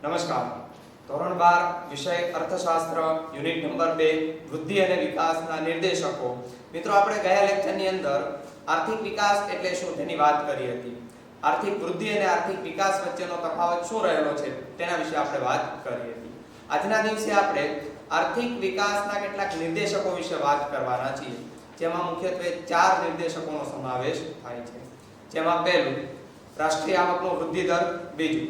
નમસ્કાર. ધોરણ 12 વિષય અર્થશાસ્ત્ર યુનિટ નંબર 2 વૃદ્ધિ અને વિકાસના નિર્દેશકો. મિત્રો, આપણે ગયા લેક્ચરની અંદર આર્થિક વિકાસ એટલે શું તેની વાત કરી હતી. આર્થિક વૃદ્ધિ અને આર્થિક વિકાસ વચ્ચેનો તફાવત શું રહેલો છે તેના વિશે આપણે વાત કરી હતી. આજના દિવસે આપણે આર્થિક વિકાસના કેટલાક નિર્દેશકો વિશે વાત કરવાના છીએ, જેમાં મુખ્યત્વે 4 નિર્દેશકોનો સમાવેશ થાય છે. જેમાં પહેલું રાષ્ટ્રીય આવકનો વૃદ્ધિ દર, બીજું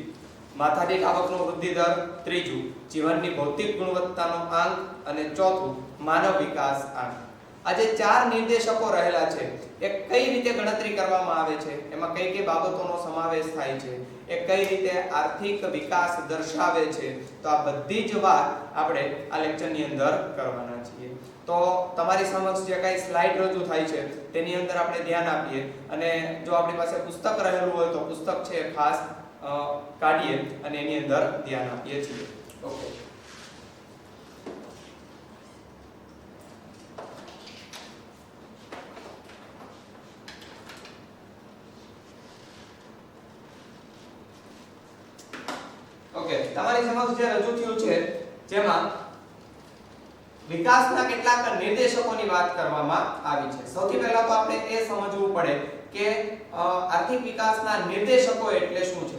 માથાદીઠ આવકનો વૃદ્ધિ દર, ત્રીજું જીવનની ભૌતિક ગુણવત્તાનો આંક અને ચોથું માનવ વિકાસ આંક. આ જે 4 નિર્દેશકો રહેલા છે એ કઈ રીતે ગણતરી કરવામાં આવે છે, એમાં કઈ કઈ બાબતોનો સમાવેશ થાય છે, એ કઈ રીતે આર્થિક વિકાસ દર્શાવે છે, તો આ બધી જ વાત આપણે આ લેક્ચરની અંદર કરવાના છીએ. તો તમારી સમક્ષ જે કઈ સ્લાઇડ રજૂ થાય છે તેની અંદર આપણે ધ્યાન આપીએ, અને જો આપણી પાસે પુસ્તક રહેલું હોય તો પુસ્તક છે ખાસ કાઢીએ અને એની અંદર ધ્યાન આપીએ છીએ. ઓકે, તમારી સમક્ષ જે રજૂ થયું છે જેમાં વિકાસના કેટલાક નિર્દેશકોની વાત કરવામાં આવી છે. સૌથી પહેલા તો આપણે એ સમજવું પડે કે આર્થિક વિકાસના નિર્દેશકો એટલે શું છે.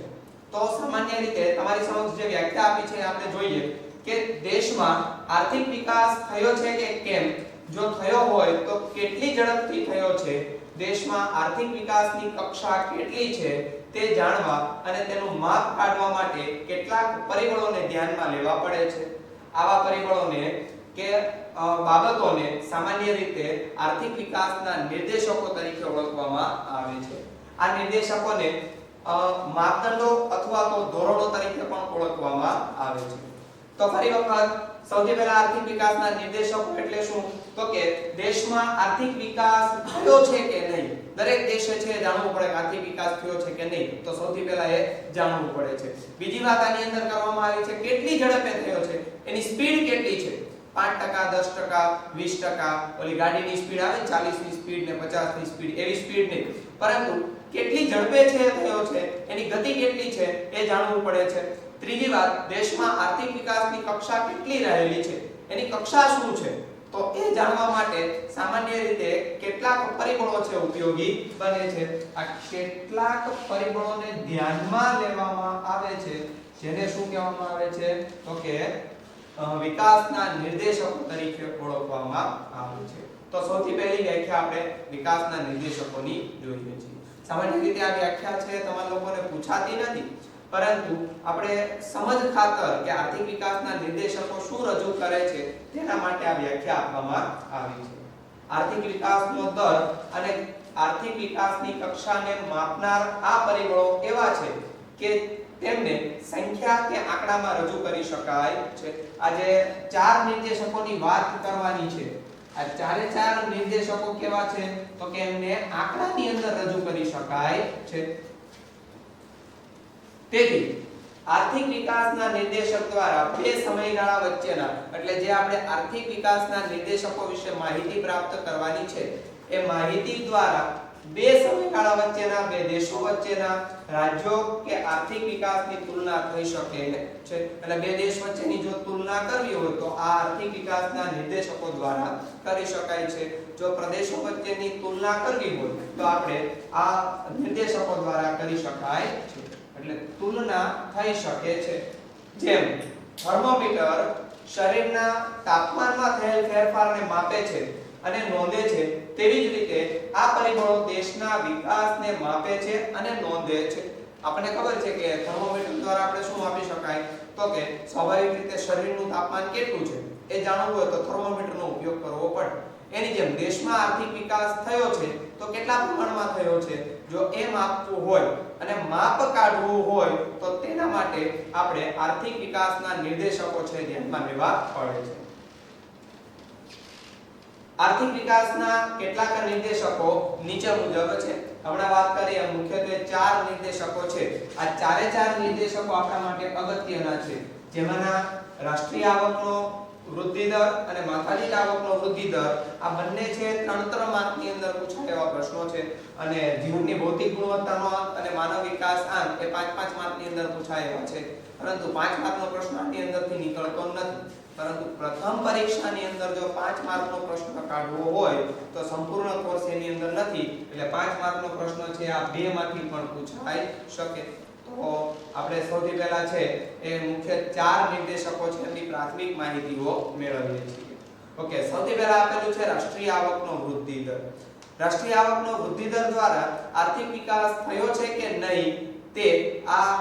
તો સામાન્ય રીતે તમારી સમક્ષ જે વ્યાખ્યા આપી છે આપણે જોઈએ કે દેશમાં આર્થિક વિકાસ થયો છે કે કેમ, જો થયો હોય તો કેટલી ઝડપથી થયો છે, દેશમાં આર્થિક વિકાસની કક્ષા કેટલી છે તે જાણવા અને તેનું માપ કાઢવા માટે કેટલાક પરિબળોને ધ્યાનમાં લેવા પડે છે. આવા પરિબળોને કે બાબતોને સામાન્ય રીતે આર્થિક વિકાસના નિર્દેશકો તરીકે ઓળખવામાં આવે છે. આ નિર્દેશકોને માપદંડો અથવા તો ધોરણો તરીકે પણ ઓળખવામાં આવે છે. તો ફરી વખત સૌથી પહેલા આર્થિક વિકાસના નિર્દેશકો એટલે શું, તો કે દેશમાં આર્થિક વિકાસ થયો છે કે નહીં. દરેક દેશે છે જાણવું પડે કે આર્થિક વિકાસ થયો છે કે નહીં, તો સૌથી પહેલા એ જાણવું પડે છે. બીજી વાત આની અંદર કરવામાં આવી છે કેટલી ઝડપે થયો છે, એની સ્પીડ કેટલી છે, 5%, 10%, 20%, ઓલી ગાડીની સ્પીડ આવે 40 ની સ્પીડ ને 50 ની સ્પીડ, એવી સ્પીડ નહીં, પરંતુ કેટલી ઝડપે છે થયો છે, એની ગતિ કેટલી છે એ જાણવું પડે છે. ત્રીજી વાત, દેશમાં આર્થિક વિકાસની કક્ષા કેટલી રહેલી છે, એની કક્ષા શું છે, તો એ જાણવા માટે સામાન્ય રીતે કેટલાક પરિબળો છે ઉપયોગી બને છે. આ કેટલાક પરિબળોને ધ્યાનમાં લેવામાં આવે છે, જેને શું કહેવામાં આવે છે, તો કે વિકાસના નિર્દેશકો તરીકે ઓળખવામાં આવે છે. તો સૌથી પહેલી વ્યાખ્યા આપણે વિકાસના નિર્દેશકોની જોઈએ છીએ. સામાન્ય રીતે આ વ્યાખ્યા છે તમારા લોકોને પૂછાતી નથી, પરંતુ આપણે સમજ ખાતર કે આર્થિક વિકાસના નિર્દેશકો શું રજૂ કરે છે તેના માટે આ વ્યાખ્યા આપવામાં આવી છે. આર્થિક વિકાસનો દર અને આર્થિક વિકાસની કક્ષાને માપનાર આ પરિબળો એવા છે કે તેમને સંખ્યા કે આંકડામાં રજૂ કરી શકાય છે. આજે 4 નિર્દેશકોની વાત કરવાની છે. આ 4 નિર્દેશકો કેવા છે, તો કે એમને આંકડાની અંદર રજૂ કરી શકાય છે. તેથી આર્થિક વિકાસના નિર્દેશક દ્વારા બે સમયગાળા વચ્ચેના, એટલે જે આપણે આર્થિક વિકાસના નિર્દેશકો વિશે માહિતી પ્રાપ્ત કરવાની છે, એ માહિતી દ્વારા બે સમયગાળા વચ્ચેના, બે દેશો વચ્ચેના, રાજ્યો કે આર્થિક વિકાસની તુલના થઈ શકે છે. એટલે બે દેશ વચ્ચેની જો તુલના કરવી હોય તો આ આર્થિક વિકાસના નિર્દેશકો દ્વારા કરી શકાય છે. જો પ્રદેશો વચ્ચેની તુલના કરવી હોય તો આપણે આ નિર્દેશકો દ્વારા કરી શકાય છે. એટલે તુલના થઈ શકે છે. જેમ થર્મોમીટર શરીરના તાપમાનમાં થયેલ ફેરફારને માપે છે અને નોંધે છે, તેવી જ રીતે આ પરિબળો દેશના વિકાસને માપે છે અને નોંધે છે. આપણને ખબર છે કે થર્મોમીટર દ્વારા આપણે શું માપી શકાય, તો કે સ્વાભાવિક રીતે શરીરનું તાપમાન કેટલું છે એ જાણવું હોય તો થર્મોમીટરનો ઉપયોગ કરવો પડે. એની જેમ દેશમાં આર્થિક વિકાસ થયો છે તો કેટલા પ્રમાણમાં થયો છે, જો એ માપવું હોય અને માપ કાઢવું હોય તો તેના માટે આપણે આર્થિક વિકાસના નિર્દેશકો છે ધ્યાનમાં લેવા પડે છે. આર્થિક વિકાસના કેટલાક નિર્દેશકો નીચે મુજબ છે. હમણાં વાત કરીએ મુખ્યત્વે 4 નિર્દેશકો છે. આ 4 નિર્દેશકો આપણા માટે અગત્યના છે, જેમાંના રાષ્ટ્રીય આવકનો વૃદ્ધિ દર અને માથાદીઠ આવકનો વૃદ્ધિ દર આ બંને છે 3 માર્કની અંદર પૂછાય એવા પ્રશ્નો છે અને જીવનની ભૌતિક ગુણવત્તાનો આંક અને માનવ વિકાસ આંક એ 5-5 માર્કની અંદર પૂછાય એવા છે પરંતુ 5 માર્કનો પ્રશ્ન આની અંદરથી નીકળતો નથી પરંતુ પ્રથમ પરીક્ષાની અંદર જો 5 માર્કનો પ્રશ્ન કાઢવો હોય તો સંપૂર્ણ કોર્સ એની અંદર નથી એટલે 5 માર્કનો પ્રશ્ન છે આ બે માંથી પણ પૂછાઈ શકે તો આપણે સૌથી પહેલા છે એ મુખ્ય 4 નિર્દેશકો છે એની પ્રાથમિક માહિતીઓ મેળવીએ છીએ ઓકે સૌથી પહેલા આપેલું છે રાષ્ટ્રીય આવકનો વૃદ્ધિ દર રાષ્ટ્રીય આવકનો વૃદ્ધિ દર દ્વારા આર્થિક વિકાસ થયો છે કે નહીં તે આ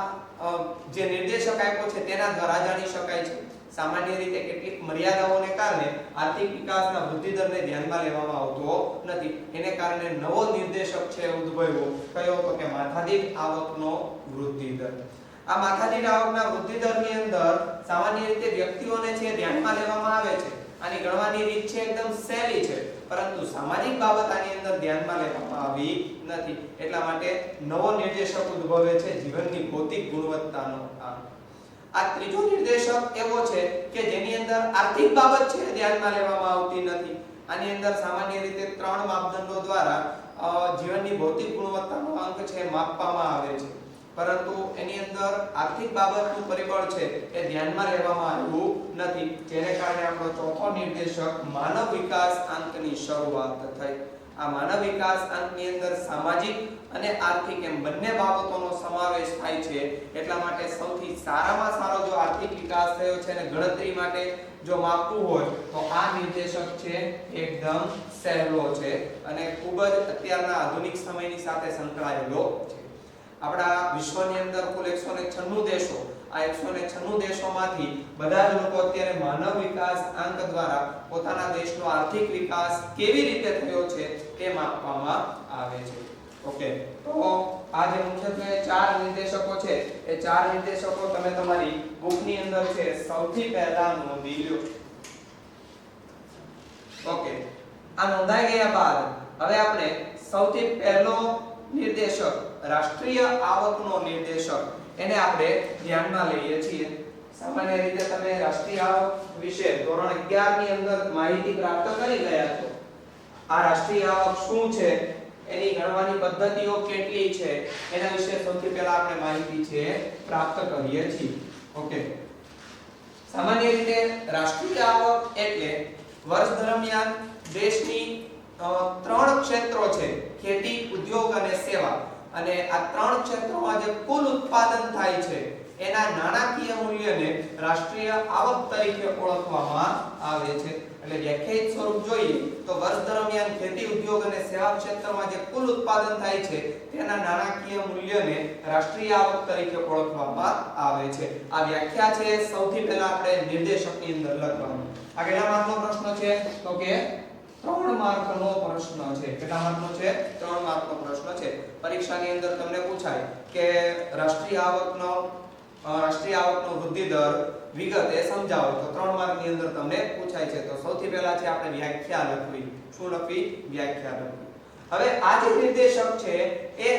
જે નિર્દેશક આપ્યો છે તેના દ્વારા જાણી શકાય છે સામાન્ય રીતે કેટલીક મર્યાદાઓને કારણે આર્થિક વિકાસના વૃદ્ધિ દરને ધ્યાનમાં લેવામાં આવતો નથી એને કારણે નવો નિર્દેશક છે ઉદ્ભવ્યો કયો તો કે માથાદીઠ આવકનો વૃદ્ધિ દર આ માથાદીઠ આવકના વૃદ્ધિ દરની અંદર સામાન્ય રીતે વ્યક્તિઓને છે ધ્યાનમાં લેવામાં આવે છે આની ગણવાની રીત છે એકદમ સહેલી છે પરંતુ સામાજિક બાબત આની અંદર ધ્યાનમાં લેવામાં આવી નથી એટલા માટે નવો નિર્દેશક ઉદ્ભવે છે જીવનની ભૌતિક ગુણવત્તાનો આંક આ ત્રીજો નિર્દેશક એવો છે કે જેની અંદર આર્થિક બાબત છે ધ્યાનમાં લેવામાં આવતી નથી આની અંદર સામાન્ય રીતે 3 માપદંડો દ્વારા જીવનની ભૌતિક ગુણવત્તાનો અંક છે માપવામાં આવે છે પરંતુ એની અંદર આર્થિક બાબતનું પરિબળ છે એ ધ્યાનમાં લેવામાં આવ્યું નથી જેને કારણે આપણો ચોથો નિર્દેશક માનવ વિકાસ આંકની શરૂઆત થઈ આ માનવ વિકાસ આંકની અંદર સામાજિક અને આર્થિક એમ બંને બાબતોનો સમાવેશ થાય છે એટલા માટે સૌથી સારામાં સારો જો આર્થિક વિકાસ થયો છે અને ગણતરી માટે જો માપવું હોય તો આ નિર્દેશક છે એકદમ સહેલો છે અને ખૂબ જ અત્યારના આધુનિક સમયની સાથે સંકળાયેલો છે આપણા વિશ્વની અંદર કુલ 196 દેશો આ 196 દેશોમાંથી બધા જ લોકો અત્યારે માનવ વિકાસ આંક દ્વારા પોતાના દેશનો આર્થિક વિકાસ કેવી રીતે થયો છે તે માપવામાં આવે છે ઓકે તો આ જે મુખ્યત્વે 4 નિર્દેશકો છે એ 4 નિર્દેશકો તમે તમારી બુકની અંદર છે સૌથી પહેલા નોંધી લો ઓકે આ નોંધાઈ ગયા બાદ હવે આપણે સૌથી પહેલો નિર્દેશક રાષ્ટ્રીય આવકનો નિર્દેશક એને આપણે ધ્યાનમાં લઈએ છીએ સામાન્ય રીતે તમે રાષ્ટ્રીય આવક વિશે ધોરણ 11 ની અંદર માહિતી પ્રાપ્ત કરી ગયા છો આ રાષ્ટ્રીય આવક શું છે એની ગણવાની પદ્ધતિઓ કેટલી છે એના વિશે સૌથી પહેલા આપણે માહિતી છે પ્રાપ્ત કરીએ છીએ ઓકે સામાન્ય રીતે રાષ્ટ્રીય આવક એટલે વર્ષ દરમિયાન દેશની 3 ક્ષેત્રો છે ખેતી ઉદ્યોગ અને સેવા અને આ 3 ક્ષેત્રોમાં જે કુલ ઉત્પાદન થાય છે એના નાણાકીય મૂલ્યને રાષ્ટ્રીય આવક તરીકે ઓળખવામાં આવે છે એટલે વ્યાખ્યાયિત સ્વરૂપ જોઈએ તો વર્ષ દરમિયાન ખેતી ઉદ્યોગ અને સેવા ક્ષેત્રમાં જે કુલ ઉત્પાદન થાય છે તેના નાણાકીય મૂલ્યને રાષ્ટ્રીય આવક તરીકે ઓળખવામાં આવે છે આ વ્યાખ્યા છે સૌથી પહેલા આપણે નિર્દેશકની અંદર લખવાની આ કેટલા માર્કનો પ્રશ્ન છે તો કે 3 માર્કનો પ્રશ્ન છે કેટલા માર્કનો છે 3 માર્કનો પ્રશ્ન છે પરીક્ષાની અંદર તમને પૂછાય કે રાષ્ટ્રીય આવકનો વૃદ્ધિ દર વિગતે સમજાવો તો 3 માર્કની અંદર તમને પૂછાય છે તો સૌથી પહેલા છે આપણે વ્યાખ્યા લખવી શું લખવી વ્યાખ્યા લખવી હવે આ જે નિર્દેશક છે એ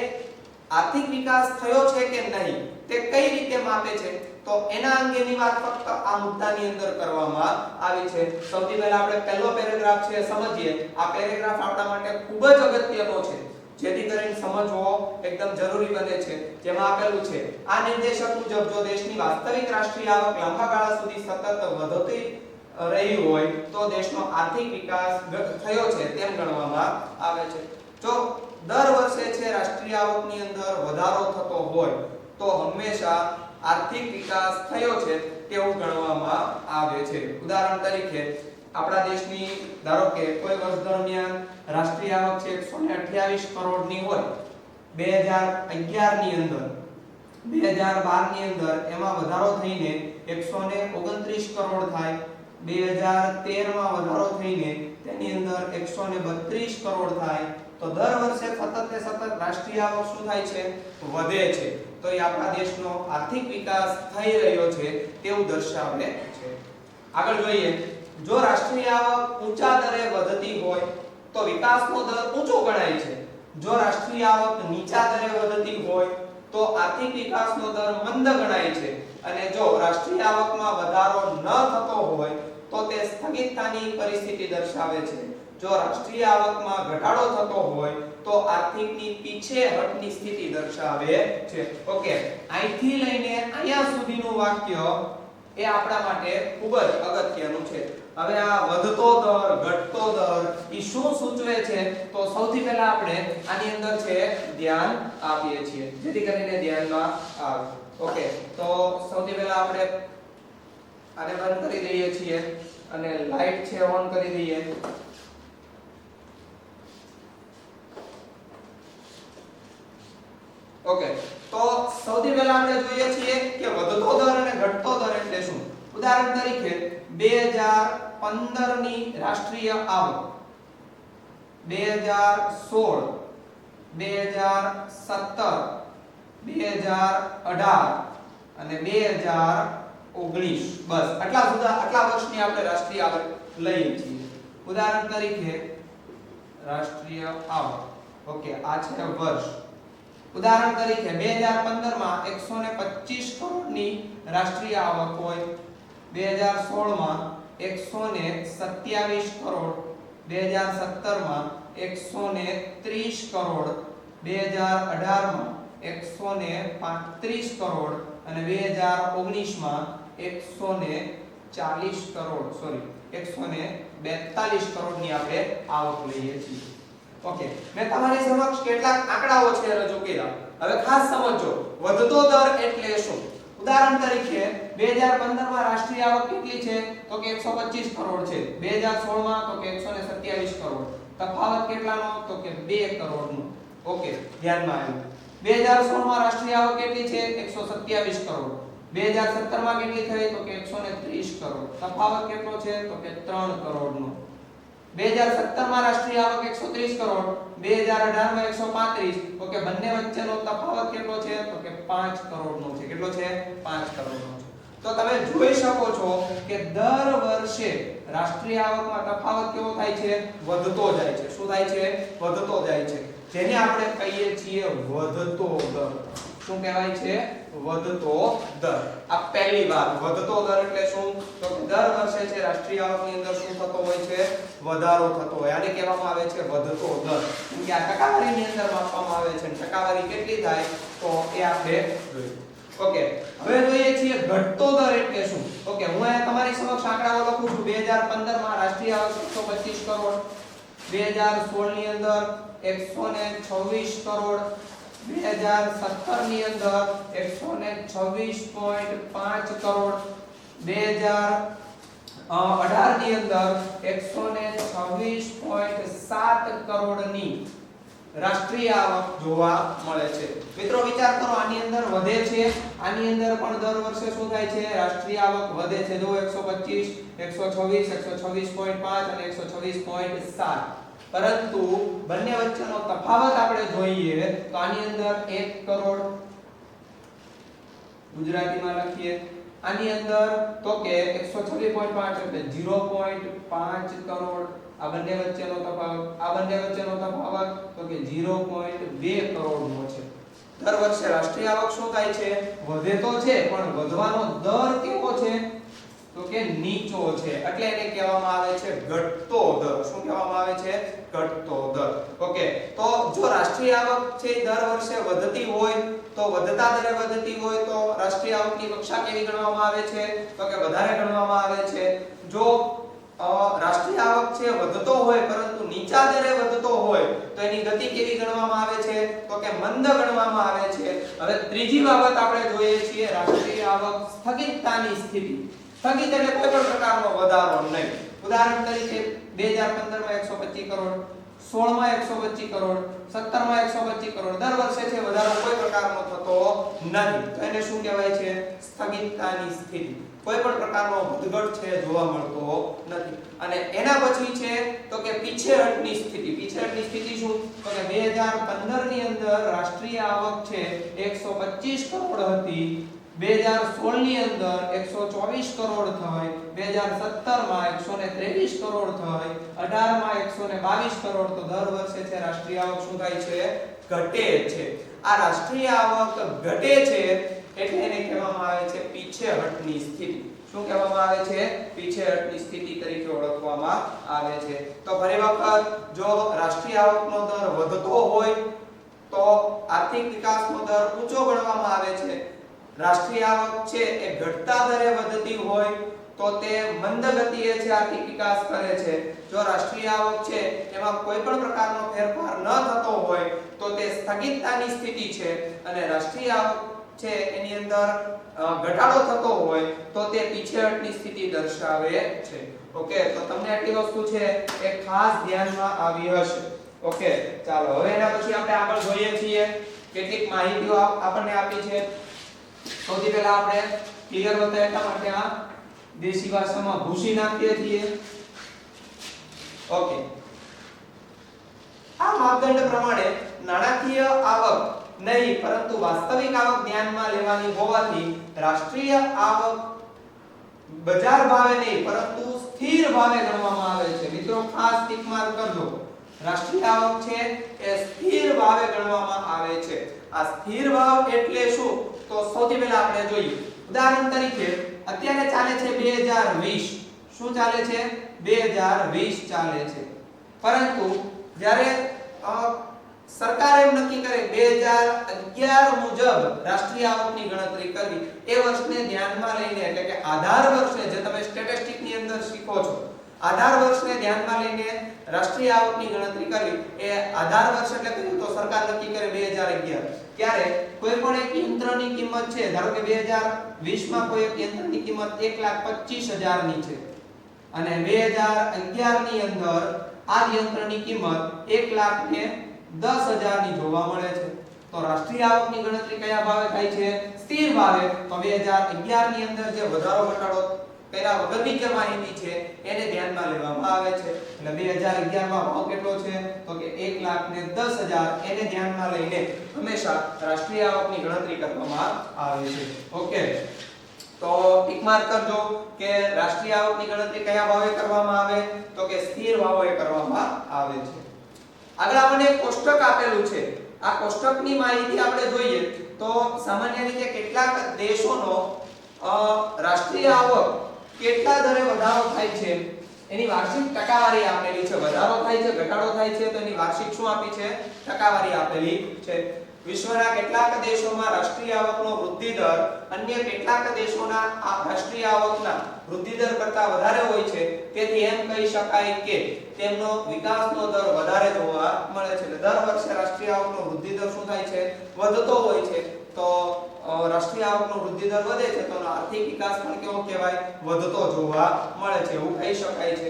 આર્થિક વિકાસ થયો છે કે નહીં તે કઈ રીતે માપે છે તો એના અંગેની વાત ફક્ત આ મુદ્દાની અંદર કરવામાં આવી છે સૌથી પહેલા આપણે પહેલો પેરેગ્રાફ છે સમજીએ આ પેરેગ્રાફ આપણા માટે ખૂબ જ અગત્યનો છે જેથી કરીને સમજવો એકદમ જરૂરી બને છે જેમાં આપેલું છે આ નિર્દેશક મુજબ જો દેશની વાસ્તવિક રાષ્ટ્રીય આવક લાંબા ગાળા સુધી સતત વધતી રહી હોય તો દેશનો આર્થિક વિકાસ થયો છે તેમ ગણવામાં આવે છે જો દર વર્ષે છે રાષ્ટ્રીય આવકની અંદર વધારો થતો હોય તો હંમેશા આર્થિક વિકાસ થયો છે તેવું ગણવામાં આવે છે ઉદાહરણ તરીકે આપણા દેશની ધારો કે કોઈ વર્ષ દરમિયાન રાષ્ટ્રીય આવક છે 128 કરોડની હોય 2011 ની અંદર 2012 ની અંદર એમાં વધારો થઈને 129 કરોડ થાય 2013 માં વધારો થઈને તેની અંદર 132 કરોડ થાય તો દર વર્ષે સતત રાષ્ટ્રીય આવક શું થાય છે વધે છે તો એ આપણા દેશનો આર્થિક વિકાસ થઈ રહ્યો છે તેવું દર્શાવે છે આગળ જોઈએ જો રાષ્ટ્રીય આવક ઊંચા દરે વધતી હોય તો વિકાસનો દર ઊંચો ગણાય છે જો રાષ્ટ્રીય આવક નીચા દરે વધતી હોય તો આર્થિક વિકાસનો દર મંદ ગણાય છે અને જો રાષ્ટ્રીય આવકમાં વધારો ન થતો હોય તો તે સ્થગિતતાની પરિસ્થિતિ દર્શાવે છે. જો રાષ્ટ્રીય આવકમાં ઘટાડો થતો હોય તો આર્થિકની પીછેહટની સ્થિતિ દર્શાવે છે. ઓકે, અહીંથી લઈને અહીંયા સુધીનું વાક્ય એ આપણા માટે ખૂબ જ અગત્યનું છે. હવે આ વધતો દર, ઘટતો દર ઈ શું સૂચવે છે? તો સૌથી પહેલા આપણે આની અંદર છે ધ્યાન આપીએ છીએ જેથી કરીને ધ્યાનમાં આવે. ઓકે, તો સૌથી પહેલા આપણે આને બંધ કરી દઈએ છીએ અને લાઈટ છે ઓન કરી દઈએ. ઓકે, તો સૌથી પહેલા આપણે જોઈએ છીએ કે વધતો દર અને ઘટતો દર એટલે શું. ઉદાહરણ તરીકે 2015 ની રાષ્ટ્રીય આવક 2016 2017 2018 અને 2019 બસ આટલા વર્ષની આપણે રાષ્ટ્રીય આવક લઈએ છીએ. ઉદાહરણ તરીકે રાષ્ટ્રીય આવક, ઓકે, આ છે વર્ષ. ઉદાહરણ તરીકે 2015 માં 125 કરોડની રાષ્ટ્રીય આવક હોય, 2016 માં 127 કરોડ, 2017 માં 130 કરોડ, 2018 માં 135 કરોડ અને 2019 માં 142 કરોડની આપણે આવક લઈએ છીએ. ઓકે, મેં તમારી સમક્ષ કેટલાક આંકડાઓ છે રજૂ કર્યા. હવે ખાસ સમજો વધતો દર એટલે શું. ઉદાહરણ તરીકે 2015 માં રાષ્ટ્રીય આવક કેટલી છે? તો કે 125 કરોડ છે. 2016 માં તો કે 127 કરોડ. તફાવત કેટલાનો? તો કે 2 કરોડનો. ઓકે, ધ્યાનમાં આવ્યું. 2016 માં રાષ્ટ્રીય આવક કેટલી છે? 127 કરોડ. 2017 માં કેટલી થઈ? તો કે 130 કરોડ. તફાવત કેટલો છે? તો કે 3 કરોડનો. 2017 માં રાષ્ટ્રીય આવક 130 કરોડ, 2018 માં 135. ઓકે, બંને વચ્ચેનો તફાવત કેટલો છે? તો કે 5 કરોડનો છે. કેટલો છે? 5 કરોડનો છે. તો તમે જોઈ શકો છો કે દર વર્ષે રાષ્ટ્રીય આવકમાં તફાવત કેવો થાય છે? વધતો જાય છે. શું થાય છે? વધતો જાય છે. જેને આપણે કહીએ છીએ વધતો દર. શું કહેવાય છે? વધતો દર. આ પહેલી વાત. વધતો દર એટલે શું? તો દર વર્ષે છે રાષ્ટ્રીય આવકની અંદર શું થતો હોય છે? વધારો થતો હોય. આને કહેવામાં આવે છે વધતો દર. કેમ કે આ ટકાવારીની અંદર માપવામાં આવે છે. ટકાવારી કેટલી થાય તો એ આપણે જોઈએ. ઓકે, હવે જોઈએ છીએ ઘટતો દર એટલે શું. ઓકે, હું અહીંયા તમારી સમક્ષ આંકડાઓ લખું છું. 2015 માં રાષ્ટ્રીય આવક 125 કરોડ, 2016 ની અંદર 126 કરોડ, 2017 ની અંદર 126.5 કરોડ, 2018 ની અંદર 126.7 કરોડની રાષ્ટ્રીય આવક જોવા મળે છે. મિત્રો વિચાર કરો, આની અંદર વધે છે, આની અંદર પણ દર વર્ષે શું થાય છે? રાષ્ટ્રીય આવક વધે છે. જો 125, 126, 126.5 અને 126.7. પરંતુ બંને વચ્ચેનો તફાવત આપણે જોઈએ તો આની અંદર 1 કરોડ ગુજરાતીમાં લખીએ. આની અંદર તો કે 126.5 એટલે 0.5 કરોડ. આ બંને વચ્ચેનો તફાવત તો કે 0.2 કરોડનો છે. દર વર્ષે રાષ્ટ્રીય આવક શું થાય છે? વધે તો છે, પણ વધવાનો દર કેવો છે? તો કે નીચો છે. એટલે એને કહેવામાં આવે છે ઘટતો દર. શું કહેવામાં આવે છે? ઘટતો દર. ઓકે, તો જો રાષ્ટ્રીય આવક છે દર વર્ષે વધતી હોય તો વધતા દરે વધતી હોય તો રાષ્ટ્રીય આવકની કક્ષા કેવી ગણવામાં આવે છે? તો કે વધારે ગણવામાં આવે છે. જો રાષ્ટ્રીય આવક છે વધતો હોય પરંતુ નીચા દરે વધતો હોય તો એની ગતિ કેવી ગણવામાં આવે છે? તો કે મંદ ગણવામાં આવે છે. હવે ત્રીજી બાબત આપણે જોઈએ છીએ રાષ્ટ્રીય આવક સ્થગિતતાની સ્થિતિ. સ્થગિત એટલે કોઈ પણ પ્રકારનો વધારો નહીં. ઉદાહરણ તરીકે 2015 માં 125 કરોડ, 16 માં 125 કરોડ, 17 માં 125 કરોડ. દર વર્ષે છે વધારો કોઈ પ્રકારનો થતો નથી. તો એને શું કહેવાય છે? સ્થગિતતાની સ્થિતિ. કોઈ પણ પ્રકારનો વધઘટ છે જોવા મળતો નથી. અને એના પછી છે તો કે પીછેહટની સ્થિતિ. પીછેહટની સ્થિતિ શું? તો કે 2015 ની અંદર રાષ્ટ્રીય આવક છે 125 કરોડ હતી, 2016 ની અંદર 124 કરોડ થઈ, 2017 માં 123 કરોડ થઈ, 18 માં 122 કરોડ. તો દર વર્ષે છે રાષ્ટ્રીય આવક શું થાય છે? ઘટે છે. આ રાષ્ટ્રીય આવક ઘટે છે એટલે એને કહેવામાં આવે છે પીછેહઠની સ્થિતિ. શું કહેવામાં આવે છે? પીછેહઠની સ્થિતિ તરીકે ઓળખવામાં આવે છે. તો ફરી વખત જો રાષ્ટ્રીય આવકનો દર વધતો હોય તો આર્થિક વિકાસનો દર ઊંચો ગણવામાં આવે છે. રાષ્ટ્રીય આવક છે એ ઘટતા દરે વધતી હોય તો તે મંદ ગતિએ છે આર્થિક વિકાસ કરે છે. જો રાષ્ટ્રીય આવક છે એમાં કોઈ પણ પ્રકારનો ફેરફાર ન થતો હોય તો તે સ્થગિતતાની સ્થિતિ છે અને રાષ્ટ્રીય આવક છે એની અંદર ઘટાડો થતો હોય તો તે પીછેહઠની સ્થિતિ દર્શાવે છે. ઓકે, તો તમને આટલી વસ્તુ છે એ ખાસ ધ્યાનમાં આવી હશે. ઓકે, ચાલો હવે એના પછી આપણે આગળ જોઈએ છીએ કેટલીક માહિતીઓ આપણને આપી છે. સૌથી પહેલા આપણે ક્લિયર બતાવે એટલા માટે આ દેશી ભાષામાં ભૂસી નાખીએ છીએ. ઓકે, આ માપદંડ પ્રમાણે નાણાકીય આવક નહીં પરંતુ વાસ્તવિક આવક ધ્યાનમાં લેવાની હોવાથી રાષ્ટ્રીય આવક બજાર ભાવે નહીં પરંતુ સ્થિર ભાવે ગણવામાં આવે છે. મિત્રો ખાસ ટીક માર્ક કરજો. રાષ્ટ્રીય આવક છે એ સ્થિર ભાવે ગણવામાં આવે છે. આ સ્થિર ભાવ એટલે શું? તો સૌથી પહેલા આપણે જોઈએ. ઉદાહરણ તરીકે અત્યારે ચાલે છે 2020. શું ચાલે છે? 2020 ચાલે છે. પરંતુ જ્યારે સરકાર એમ નક્કી કરે 2011 મુજબ રાષ્ટ્રીય આવકની ગણતરી કરવી, એ વર્ષને ધ્યાનમાં લઈને એટલે કે આધાર વર્ષને જે તમે સ્ટેટિસ્ટિક ની અંદર શીખો છો, આધાર વર્ષને ધ્યાનમાં લઈને રાષ્ટ્રીય આવકની ગણતરી કરવી. એ આધાર વર્ષ એટલે કયું? તો સરકાર નક્કી કરે 2011. ત્યારે કોઈ પણ એક યંત્રની કિંમત છે, ધારો કે 2020 માં કોઈ એક યંત્રની કિંમત 1,25,000 ની છે અને 2011 ની અંદર આ યંત્રની કિંમત 1,10,000 ની જોવા મળે છે. તો રાષ્ટ્રીય આવકની ગણતરી કયા ભાવે થાય છે? સ્થિર ભાવે. તો 2011 ની અંદર જે વધારો ઘટાડો કર્યા વગરની જે માહિતી છે એને ધ્યાનમાં લેવામાં આવે છે. એટલે 2011 માં ભાવ કેટલો છે? તો કે 1,10,000. એને ધ્યાનમાં લઈને હંમેશા રાષ્ટ્રીય આવકની ગણતરી કરવામાં આવે છે. ઓકે, તો ટિક માર્ક કરજો કે રાષ્ટ્રીય આવકની ગણતરી કયા ભાવે કરવામાં આવે? તો કે સ્થિર ભાવે કરવામાં આવે છે. આગળ આપણને એક કોષ્ટક આપેલું છે. આ કોષ્ટકની માહિતી આપણે જોઈએ તો સામાન્ય રીતે કેટલાક દેશોનો રાષ્ટ્રીય આવક કેટલા દરે વધારો થાય છે એની વાર્ષિક ટકાવારી આપેલી છે. વધારો થાય છે, ઘટાડો થાય છે, તો એની વાર્ષિક શું આપી છે? ટકાવારી આપેલી છે. વિશ્વના કેટલાક દેશોમાં રાષ્ટ્રીય આવકનો વૃદ્ધિ દર અન્ય કેટલાક દેશોના રાષ્ટ્રીય આવકના વૃદ્ધિ દર કરતા વધારે હોય છે. તેથી એમ કહી શકાય કે તેમનો વિકાસનો દર વધારે જોવા મળે છે. દર વર્ષે રાષ્ટ્રીય આવકનો વૃદ્ધિ દર શું થાય છે? વધતો હોય છે. તો રાષ્ટ્રીય આવકનો વૃદ્ધિ દર વધે છે તો આર્થિક વિકાસ પણ કેવો કહેવાય? વધતો જોવા મળે છે, એવું કહી શકાય છે.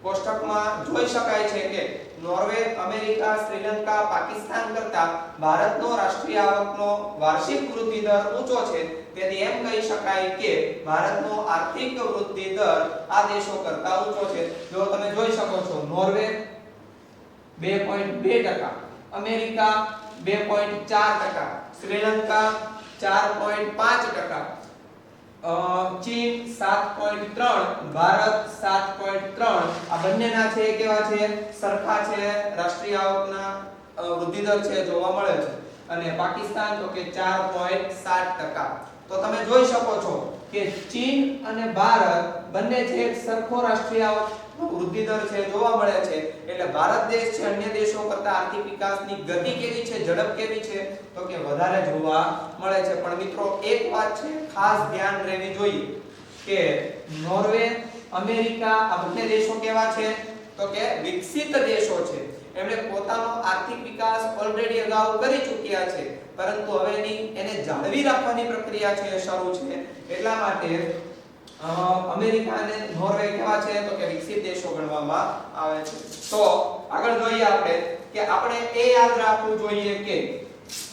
કોષ્ટકમાં જોઈ શકાય છે કે નોર્વે, અમેરિકા, શ્રીલંકા, પાકિસ્તાન કરતા ભારતનો રાષ્ટ્રીય આવકનો વાર્ષિક વૃદ્ધિ દર ઊંચો છે. તેથી એમ કહી શકાય કે ભારતનો આર્થિક વૃદ્ધિ દર આ દેશો કરતા ઊંચો છે. જો તમે જોઈ શકો છો નોર્વે 2.2%, અમેરિકા 2.4%, શ્રીલંકા 4.5%, ચીન 7.3, ભારત 7.3. આ બંનેના છે કેવા છે? સરખા છે. રાષ્ટ્રીય આવકના વૃદ્ધિ દર છે જોવા મળે છે. અને પાકિસ્તાન તો કે 4.7%. તો તમે જોઈ શકો છો કે ચીન અને ભારત બંને છે એક સરખો રાષ્ટ્રીય આવકનો વૃદ્ધિ દર છે જોવા મળે છે. એટલે ભારત દેશ છે અન્ય દેશો કરતા આર્થિક વિકાસની ગતિ કેવી છે, ઝડપ કેવી છે? તો કે વધારે જોવા મળે છે. પણ મિત્રો એક વાત છે ખાસ ધ્યાન રહેવી જોઈએ કે નોર્વે, અમેરિકા આ બંને દેશો કેવા છે? તો કે વિકસિત દેશો છે. એમણે પોતાનો આર્થિક વિકાસ ઓલરેડી અગાઉ કરી ચૂક્યા છે, પરંતુ હવે એને જાળવી રાખવાની પ્રક્રિયા છે શરૂ છે. એટલા માટે અમેરિકા અને નોર્વે કેવા છે? તો કે વિકસિત દેશો ગણવામાં આવે છે. તો આગળ જોઈએ આપણે કે આપણે એ યાદ રાખવું જોઈએ કે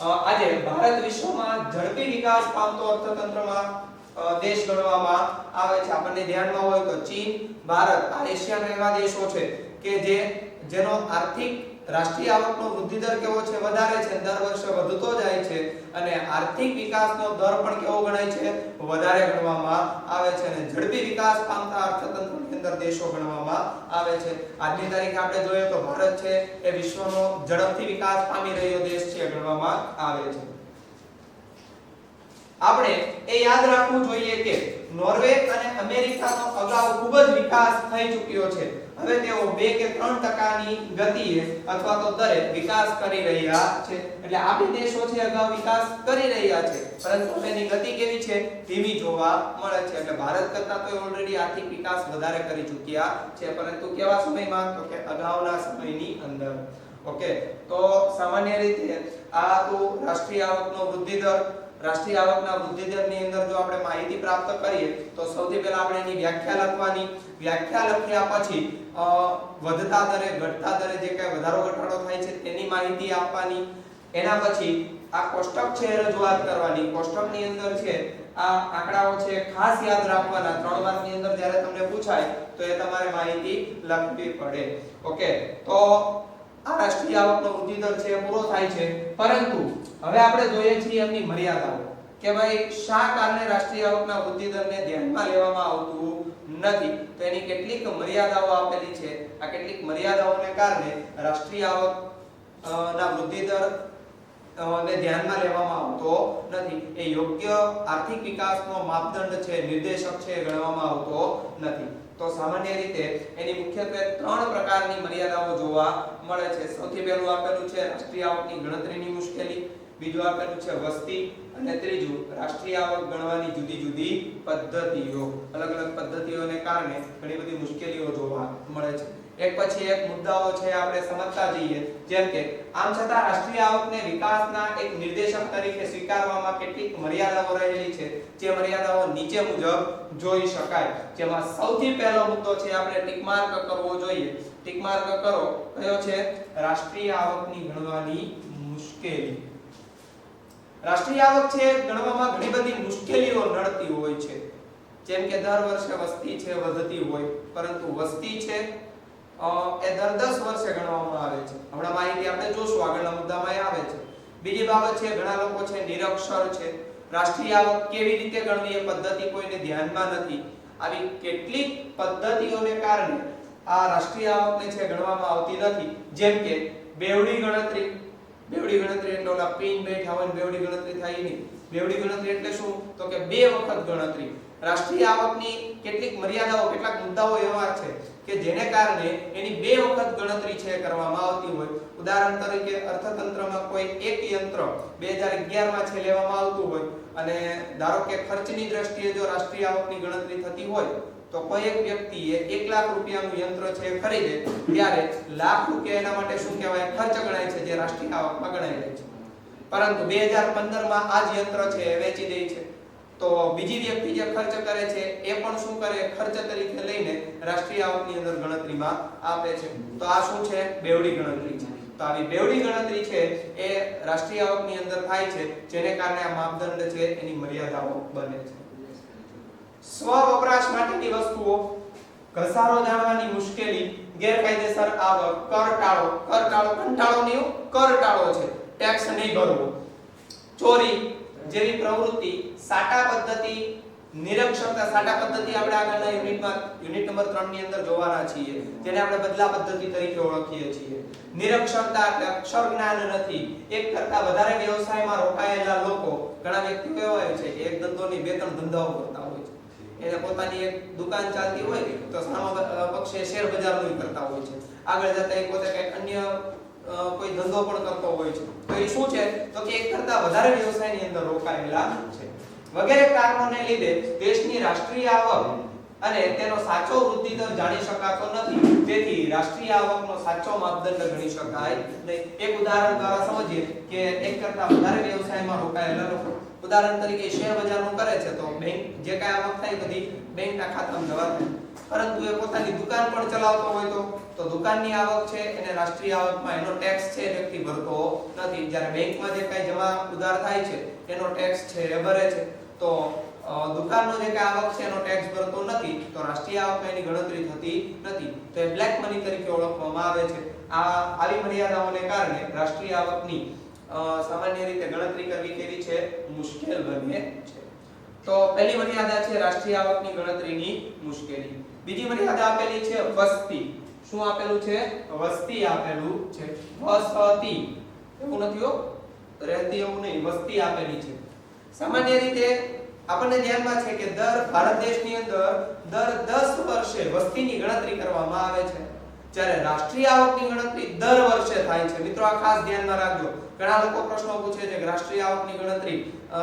આજે ભારત વિશ્વમાં ઝડપી વિકાસ પામતો અર્થતંત્રમાં દેશ ગણવામાં આવે છે. આપણને ધ્યાનમાં હોય તો ચીન, ભારત આ એશિયાના એવા દેશો છે કે જેનો આર્થિક રાષ્ટ્રીય આવકનો વૃદ્ધિ દર કેવો છે? વધારે છે, દર વર્ષે વધતો જાય છે અને આર્થિક વિકાસનો દર પણ કેવો ગણાય છે? વધારે ગણવામાં આવે છે અને ઝડપી વિકાસ પામતા અર્થતંત્રની અંદર દેશો ગણવામાં આવે છે. આજની તારીખે આપણે જોઈએ તો ભારત છે એ વિશ્વનો ઝડપથી વિકાસ પામી રહ્યો દેશ છે ગણવામાં આવે છે. આપણે એ યાદ રાખવું જોઈએ કે નોર્વે અને અમેરિકાનો અગાઉ ખૂબ જ વિકાસ થઈ ચૂક્યો છે. હવે તેઓ 2 કે 3% ગતિએ અથવા તો દરે વિકાસ કરી રહ્યા છે. એટલે આ બે દેશો છે અગાઉ વિકાસ કરી રહ્યા છે, પરંતુ તેની ગતિ કેવી છે? ધીમી જોવા મળે છે. એટલે ભારત કરતા તો ઓલરેડી આર્થિક વિકાસ વધારે કરી ચૂક્યા છે, પરંતુ કેવા સમયમાં? તો કે અગાઉના સમયની અંદર. ઓકે, તો સામાન્ય રીતે આ તો રાષ્ટ્રીય આવકનો વૃદ્ધિ દર. રાષ્ટ્રીય આવકના વૃદ્ધિ દરની અંદર જો આપણે માહિતી પ્રાપ્ત કરીએ તો સૌથી પહેલા આપણે એની વ્યાખ્યા લખવાની. વ્યાખ્યા લખ્યા પછી વધતા દરે ઘટતા દરે જે કઈ વધારો ઘટાડો થાય છે તેની માહિતી આપવાની. એના પછી આ કોષ્ટક છે રજૂઆત કરવાની. કોષ્ટકની અંદર છે આ આંકડાઓ છે ખાસ યાદ રાખવાના. 3 માર્કની અંદર જ્યારે તમને પૂછાય તો એ તમારે માહિતી લખવી પડે. ઓકે, તો આ રાષ્ટ્રીય આવકનો વૃદ્ધિ દર છે પૂરો થાય છે, પરંતુ હવે આપણે જોઈએ છીએ એમની મર્યાદાઓ કે ભાઈ શા કારણે રાષ્ટ્રીય આવકના વૃદ્ધિ દરને ધ્યાનમાં લેવામાં આવતું નથી. તો એની કેટલીક મર્યાદાઓ આપેલી છે. આ કેટલીક મર્યાદાઓને કારણે રાષ્ટ્રીય આવક ના વૃદ્ધિ દર ને ધ્યાનમાં લેવામાં આવતો નથી. એ યોગ્ય આર્થિક વિકાસનો માપદંડ છે, નિર્દેશક છે, ગણવામાં આવતો નથી. તો સામાન્ય રીતે એની મુખ્યત્વે 3 પ્રકારની મર્યાદાઓ જોવા મળે છે. સૌથી પહેલું આપેલું છે રાષ્ટ્રીય આવકની ગણતરીની મુશ્કેલી, બીજું આપેલું છે વસ્તી, અને ત્રીજું રાષ્ટ્રીય આવક ગણવાની જુદી જુદી પદ્ધતિઓ. અલગ અલગ પદ્ધતિઓને કારણે ઘણી બધી મુશ્કેલીઓ જોવા મળે છે. એક પછી એક મુદ્દાઓ છે આપણે સમજતા જઈએ. જેમ કે આમ છતાં રાષ્ટ્રીય આવકને વિકાસના એક નિર્દેશક તરીકે સ્વીકારવામાં કેટલીક મર્યાદાઓ રહેલી છે, જે મર્યાદાઓ નીચે મુજબ જોઈ શકાય. જેમાં સૌથી પહેલો મુદ્દો છે આપણે ટિક માર્ક કરવો જોઈએ. ટિક માર્ક કરો. કયો છે? રાષ્ટ્રીય આવકની ગણવાની મુશ્કેલી. રાષ્ટ્રીય આવક છે ગણવામાં ઘણી બધી મુશ્કેલીઓ નડતી હોય છે. જેમ કે દર વર્ષે વસ્તી છે વધતી હોય, પરંતુ વસ્તી છે એ દર 10 વર્ષે ગણવામાં આવે છે. હમણાં માહિતી આપણે જોશું, આગળના મુદ્દામાં આવે છે. બીજી બાબત છે ઘણા લોકો છે નિરક્ષર છે. રાષ્ટ્રીય આવક કેવી રીતે ગણવી એ પદ્ધતિ કોઈને ધ્યાનમાં નથી. આવી કેટલીક પદ્ધતિઓને કારણે આ રાષ્ટ્રીય આવકને છે ગણવામાં આવતી નથી. જેમ કે બેવડી ગણતરી. બેવડી ગણતરી એટલે ઓલા પિન બેઠા હોય બેવડી ગણતરી થાય નહીં. બેવડી ગણતરી એટલે શું? તો કે 2 વખત ગણતરી. રાષ્ટ્રીય આવકની કેટલીક મર્યાદાઓ, કેટલાક મુદ્દાઓ એવા છે કે જેને કારણે એની 2 વખત ગણતરી છે કરવામાં આવતી હોય. ઉદાહરણ તરીકે અર્થતંત્રમાં કોઈ એક યંત્ર 2011 માં છે લેવામાં આવતું હોય, અને ધારો કે ખર્ચની દ્રષ્ટિએ જો રાષ્ટ્રીય આવકની ગણતરી થતી હોય તો કોઈ એક વ્યક્તિએ 1 લાખ રૂપિયાનું યંત્ર છે ખરીદે ત્યારે લાખ રૂપિયા એના માટે શું કહેવાય? ખર્ચ ગણાય છે, જે રાષ્ટ્રીય આવકમાં ગણાય છે. પરંતુ 2015 માં આ જ યંત્ર છે એ વેચી દે છે, તો બીજી વ્યક્તિ જે ખર્ચ કરે છે એ પણ શું કરે? ખર્ચ તરીકે લઈને રાષ્ટ્રીય આવકની અંદર ગણતરીમાં આપે છે. તો આ શું છે? બેવડી ગણતરી છે. તો આવી બેવડી ગણતરી છે એ રાષ્ટ્રીય આવકની અંદર થાય છે, જેને કારણે આ માપદંડ છે એની મર્યાદાઓ બને છે. સ્વ વપરાશ માટેની વસ્તુઓ, ઘસારો જાણવાની મુશ્કેલી, ગેરકાયદેસર આવક, કરટાળો. કરટાળો કંટાળો નહીં, કરટાળો છે, ટેક્સ નહીં ભરવો, ચોરી જેવી પ્રવૃત્તિ, સાટા પદ્ધતિ, નિરક્ષરતા. સાટા પદ્ધતિ આપણે આગળના યુનિટમાં યુનિટ નંબર 3 ની અંદર જોવાના છીએ, જેને આપણે બદલા પદ્ધતિ તરીકે ઓળખીએ છીએ. નિરક્ષરતા એટલે અક્ષર જ્ઞાન નથી. એક કરતા વધારે વ્યવસાયમાં રોકાયેલા લોકો, ઘણા વ્યક્તિઓ એવા હોય છે કે એક ધંધોની 2-3 ધંધાઓ કરતા હોય છે. એને પોતાની એક દુકાન ચાલતી હોય તો સામા પક્ષે શેર બજારનું કરતા હોય છે. આગળ જતા એ પોતે કંઈક અન્ય કોઈ ધંધો પણ કરતો હોય છે. તો એ શું છે? તો કે એક કરતા વધારે વ્યવસાયની અંદર રોકાયેલા છે. વગેરે કારણોને લીધે દેશની રાષ્ટ્રીય આવક અને તેનો સાચો વૃદ્ધિ દર જાણી શકાતો નથી. તેથી રાષ્ટ્રીય આવકનો સાચો માપદંડ ગણી શકાય નહીં. એક ઉદાહરણ દ્વારા સમજીએ કે એક કરતા વધારે વ્યવસાયમાં રોકાયેલા લોકો, ઉદાહરણ તરીકે શેર બજારનું કરે છે, તો બેંક જે કાંઈ આવક થાય બધી બેંકના ખાતામાં જવા થાય. પરંતુ એ પોતાની દુકાન પણ ચલાવતો હોય તો દુકાનની આવક છે એને રાષ્ટ્રીય આવકમાં એનો ટેક્સ છે એ વ્યક્તિ ભરતો નથી. જ્યારે બેંકમાં જે કાંઈ જમા ઉધાર થાય છે એનો ટેક્સ છે એ ભરે છે. તો દુકાનનો જે કાંઈ આવક છે એનો ટેક્સ ભરતો નથી, તો રાષ્ટ્રીય આવકમાં એની ગણતરી થતી નથી. તો એ બ્લેક મની તરીકે ઓળખવામાં આવે છે. આવી મર્યાદાઓને કારણે રાષ્ટ્રીય આવકની સામાન્ય રીતે ગણતરી કરવી કેવી છે? મુશ્કેલ બને છે. તો પહેલી મર્યાદા છે રાષ્ટ્રીય આવકની ગણતરીની મુશ્કેલી. બીજી મર્યાદા આપેલી છે વસ્તી. શું આપેલું છે? વસ્તી આપેલું છે. વસતી એવું નથી હો, રહેતી એવું નહીં, વસ્તી આપેલી છે. સામાન્ય રીતે આપણને ધ્યાનમાં છે કે ભારત દેશની અંદર દર 10 વર્ષે વસ્તીની ગણતરી કરવામાં આવે છે, જ્યારે રાષ્ટ્રીય આવકની ગણતરી દર વર્ષે થાય છે. મિત્રો આ ખાસ ધ્યાનમાં રાખજો. ઘણા લોકો પ્રશ્નો પૂછે છે કે રાષ્ટ્રીય આવકની ગણતરી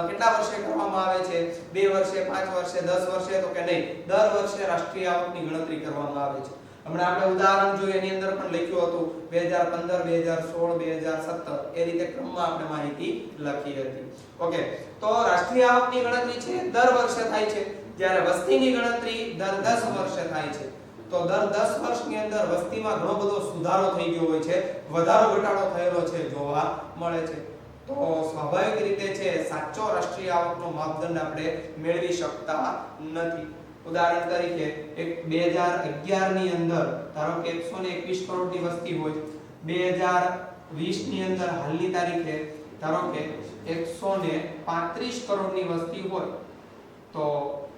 કેટલા વર્ષે કરવામાં આવે છે, 2 વર્ષે, 5 વર્ષે, 10 વર્ષે? તો કે નહીં, દર વર્ષે રાષ્ટ્રીય આવકની ગણતરી કરવામાં આવે છે. હમણાં આપણે ઉદાહરણ જોયું, એની અંદર પણ લખ્યું હતું 2015, 2016, 2017 એ રીતે ક્રમમાં આપણે માહિતી લખી હતી. ઓકે, તો રાષ્ટ્રીય આવકની ગણતરી છે દર વર્ષે થાય છે, જ્યારે વસ્તીની ગણતરી દર 10 વર્ષે થાય છે. તો દર 10 વર્ષની અંદર વસ્તીમાં ઘણો બધો સુધારો થઈ ગયો હોય છે, વધારો ઘટાડો થયેલો છે જોવા મળે છે. તો સ્વાભાવિક રીતે છે સાચો રાષ્ટ્રીય આવકનો માપદંડ આપણે મેળવી શકતા નથી. ઉદાહરણ તરીકે 2011 ની અંદર ધારો કે 121 કરોડની વસ્તી હોય, 2020 ની અંદર હાલની તારીખે ધારો કે 135 કરોડની વસ્તી હોય, તો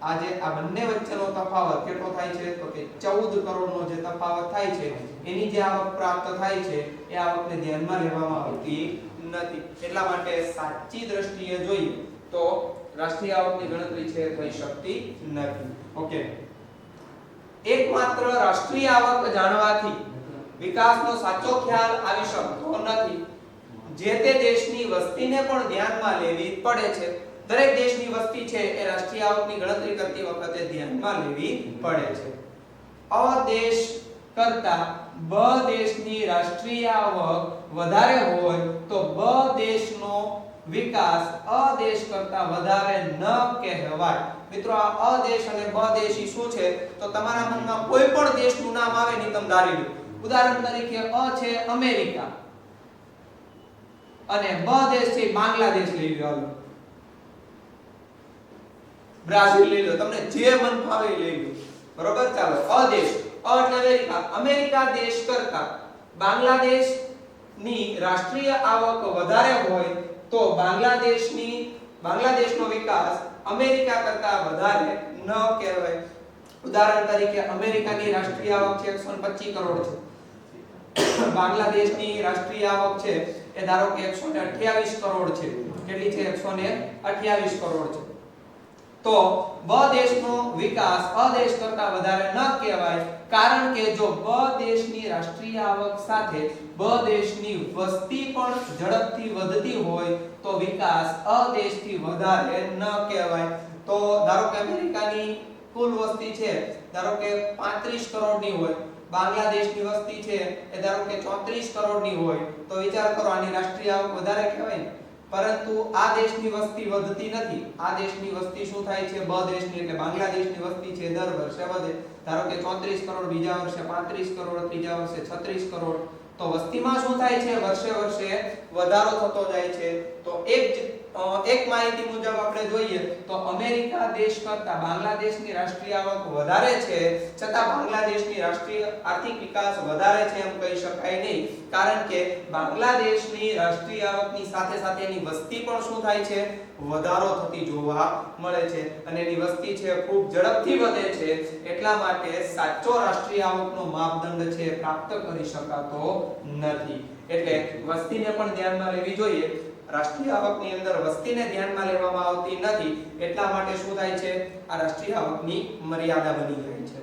આજે આ બંને વચ્ચેનો તફાવત કેટલો થાય છે? તો કે 14 કરોડનો જે તફાવત થાય છે, એની જે આવક પ્રાપ્ત થાય છે એ આવકને ધ્યાનમાં લેવામાં આવતી નથી. એટલા માટે સાચી દ્રષ્ટિએ જોઈએ તો રાષ્ટ્રીય આવકની ગણતરી છે થઈ શકતી નથી. ઓકે, એકમાત્ર રાષ્ટ્રીય આવક જાણવાથી વિકાસનો સાચો ખ્યાલ આવી શકતો નથી. જે તે દેશની વસ્તીને પણ ધ્યાનમાં લેવી પડે છે. દરેક દેશની વસ્તી છે એ રાષ્ટ્રીય આવકની ગણતરી કરતી વખતે ધ્યાનમાં લેવી પડે છે. અ દેશ કરતા બ દેશની રાષ્ટ્રીય આવક વધારે હોય તો બ દેશનો વિકાસ અ દેશ કરતા વધારે ન કહેવાય. મિત્રો આ અ દેશ અને બ દેશ શું છે? તો તમારા મનમાં કોઈ પણ દેશનું નામ આવે ને તમે ધારી લો. ઉદાહરણ તરીકે અ છે અમેરિકા અને બ દેશ છે બાંગ્લાદેશ લઈ લો, બ્રાઝીલ લઈ લો, તમને જે મન ફાવે લઈ લો. બરોબર? ચાલો, અ દેશ, અ એટલે અમેરિકા. અમેરિકા દેશ કરતા બાંગ્લાદેશની રાષ્ટ્રીય આવક વધારે હોય તો બાંગ્લાદેશનો વિકાસ અમેરિકા કરતા વધારે ન કહેવાય. ઉદાહરણ તરીકે અમેરિકાની રાષ્ટ્રીય આવક છે 125 કરોડ છે, બાંગ્લાદેશની રાષ્ટ્રીય આવક છે એ ધારો કે 128 કરોડ છે. કેટલી છે? 128 કરોડ છે. તો બ દેશનો વિકાસ અ દેશ કરતા વધારે ન કહેવાય, કારણ કે જો બ દેશની રાષ્ટ્રીય આવક સાથે બ દેશની વસ્તી પણ ઝડપથી વધતી હોય તો વિકાસ અ દેશથી વધારે ન કહેવાય. તો ધારો કે અમેરિકાની કુલ વસ્તી છે ધારો કે 35 કરોડની હોય, બાંગ્લાદેશની વસ્તી છે એ ધારો કે 34 કરોડની હોય, તો વિચાર કરો આની રાષ્ટ્રીય આવક વધારે કહેવાય ને. પરંતુ આ દેશની વસ્તી વધતી નથી. આ દેશની વસ્તી શું થાય છે? બ દેશની એટલે બાંગ્લાદેશની વસ્તી છે દર વર્ષે વધે. ધારો કે 34 કરોડ, બીજા વર્ષે 35 કરોડ, ત્રીજા વર્ષે 36 કરોડ. તો વસ્તીમાં શું થાય છે? વર્ષે વર્ષે વધારો થતો જાય છે. તો એક માહિતી મુજબ આપણે જોઈએ તો અમેરિકા દેશ કરતા બાંગ્લાદેશની રાષ્ટ્રીય આવક વધારે છે, છતાં બાંગ્લાદેશની રાષ્ટ્રીય આર્થિક વિકાસ વધારે છે એમ કહી શકાય નહીં, કારણ કે બાંગ્લાદેશની રાષ્ટ્રીય આવકની સાથે સાથે એની વસ્તી પણ શું થાય છે? વધારો થતી જોવા મળે છે અને એની વસ્તી છે ખૂબ ઝડપથી વધે છે. એટલા માટે સાચો રાષ્ટ્રીય આવકનો માપદંડ છે પ્રાપ્ત કરી શકાતો નથી. એટલે વસ્તીને પણ ધ્યાનમાં લેવી જોઈએ. રાષ્ટ્રીય આવકની અંદર વસ્તીને ધ્યાનમાં લેવામાં આવતી નથી, એટલા માટે શું થાય છે? આ રાષ્ટ્રીય આવકની મર્યાદા બની જાય છે.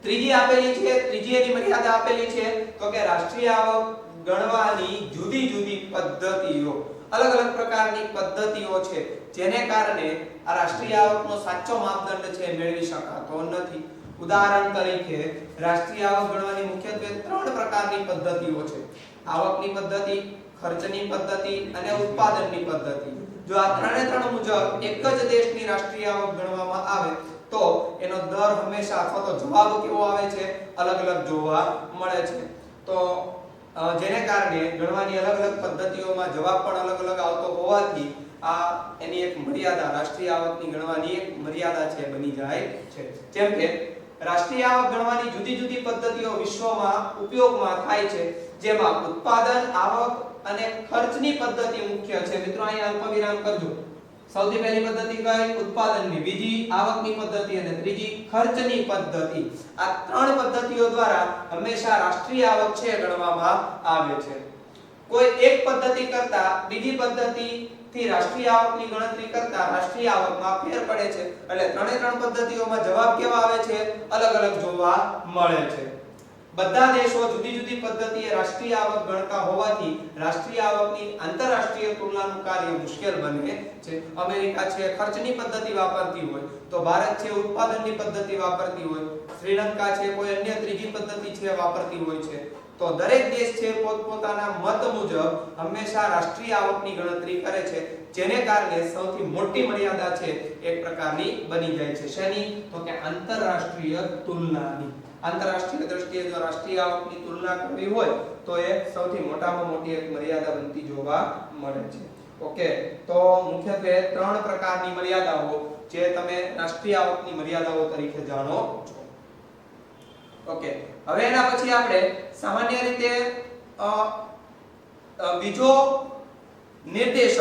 ત્રીજી એની મર્યાદા આપેલી છે તો કે રાષ્ટ્રીય આવક ગણવાની જુદી જુદી પદ્ધતિઓ, અલગ અલગ પ્રકારની પદ્ધતિઓ છે, જેને કારણે આ રાષ્ટ્રીય આવકનો સાચો માપદંડ છે મેળવી શકાતો નથી. ઉદાહરણ તરીકે રાષ્ટ્રીય આવક ગણવાની મુખ્યત્વે 3 પ્રકારની પદ્ધતિઓ છે: આવકની પદ્ધતિ, ખર્ચની પદ્ધતિ અને ઉત્પાદનની પદ્ધતિ. જો આ ત્રણે મુજબ એક જ દેશની રાષ્ટ્રીય આવક ગણવામાં આવે તો એનો દર હંમેશા અથવા તો જવાબ કેવો આવે છે? અલગ અલગ જોવા મળે છે. તો જેને કારણે ગણવાની અલગ અલગ પદ્ધતિઓમાં જવાબ પણ અલગ અલગ આવતો હોવાથી આ એની એક મર્યાદા, રાષ્ટ્રીય આવકની ગણવાની એક મર્યાદા છે બની જાય છે. જેમ કે રાષ્ટ્રીય આવક ગણવાની જુદી જુદી પદ્ધતિઓ વિશ્વમાં ઉપયોગમાં થાય છે, જેમાં ઉત્પાદન, આવક અને ખર્ચની પદ્ધતિ મુખ્ય છે. મિત્રો અહીંયા અલ્પવિરામ કરજો. સૌથી પહેલી પદ્ધતિ કઈ? ઉત્પાદનની, બીજી આવકની પદ્ધતિ અને ત્રીજી ખર્ચની પદ્ધતિ. આ 3 પદ્ધતિઓ દ્વારા હંમેશા રાષ્ટ્રીય આવક છે ગણવામાં આવે છે. કોઈ એક પદ્ધતિ કરતા બીજી પદ્ધતિ થી રાષ્ટ્રીય આવકની ગણતરી કરતા રાષ્ટ્રીય આવકમાં ફેર પડે છે એટલે ત્રણ પદ્ધતિઓમાં જવાબ કેવા આવે છે અલગ અલગ જોવા મળે છે બધા દેશો જુદી જુદી પદ્ધતિએ રાષ્ટ્રીય આવક ગણતા હોવાથી રાષ્ટ્રીય આવકની આંતરરાષ્ટ્રીય તુલનાનું કાર્ય મુશ્કેલ બને છે અમેરિકા છે ખર્ચની પદ્ધતિ વાપરતી હોય તો ભારત છે ઉત્પાદનની પદ્ધતિ વાપરતી હોય શ્રીલંકા છે કોઈ અન્ય ત્રીજી પદ્ધતિ છે વાપરતી હોય છે તો દરેક દેશ છે પોતપોતાના મત મુજબ હંમેશા રાષ્ટ્રીય આવકની ગણતરી કરે છે જેને કારણે સૌથી મોટી મર્યાદા છે એક પ્રકારની બની જાય છે શેની તો કે આંતરરાષ્ટ્રીય તુલનાની આંતરરાષ્ટ્રીય દ્રષ્ટિએ જો રાષ્ટ્રીય આવકની તુલના કરવી હોય તો એ સૌથી મોટામાં મોટી એક મર્યાદા બનતી જોવા મળે છે ઓકે તો મુખ્યત્વે ત્રણ પ્રકારની મર્યાદાઓ જે તમે રાષ્ટ્રીય આવકની મર્યાદાઓ તરીકે જાણો છો ઓકે હવે એના પછી આપણે સામાન્ય રીતે બીજો નિર્દેશક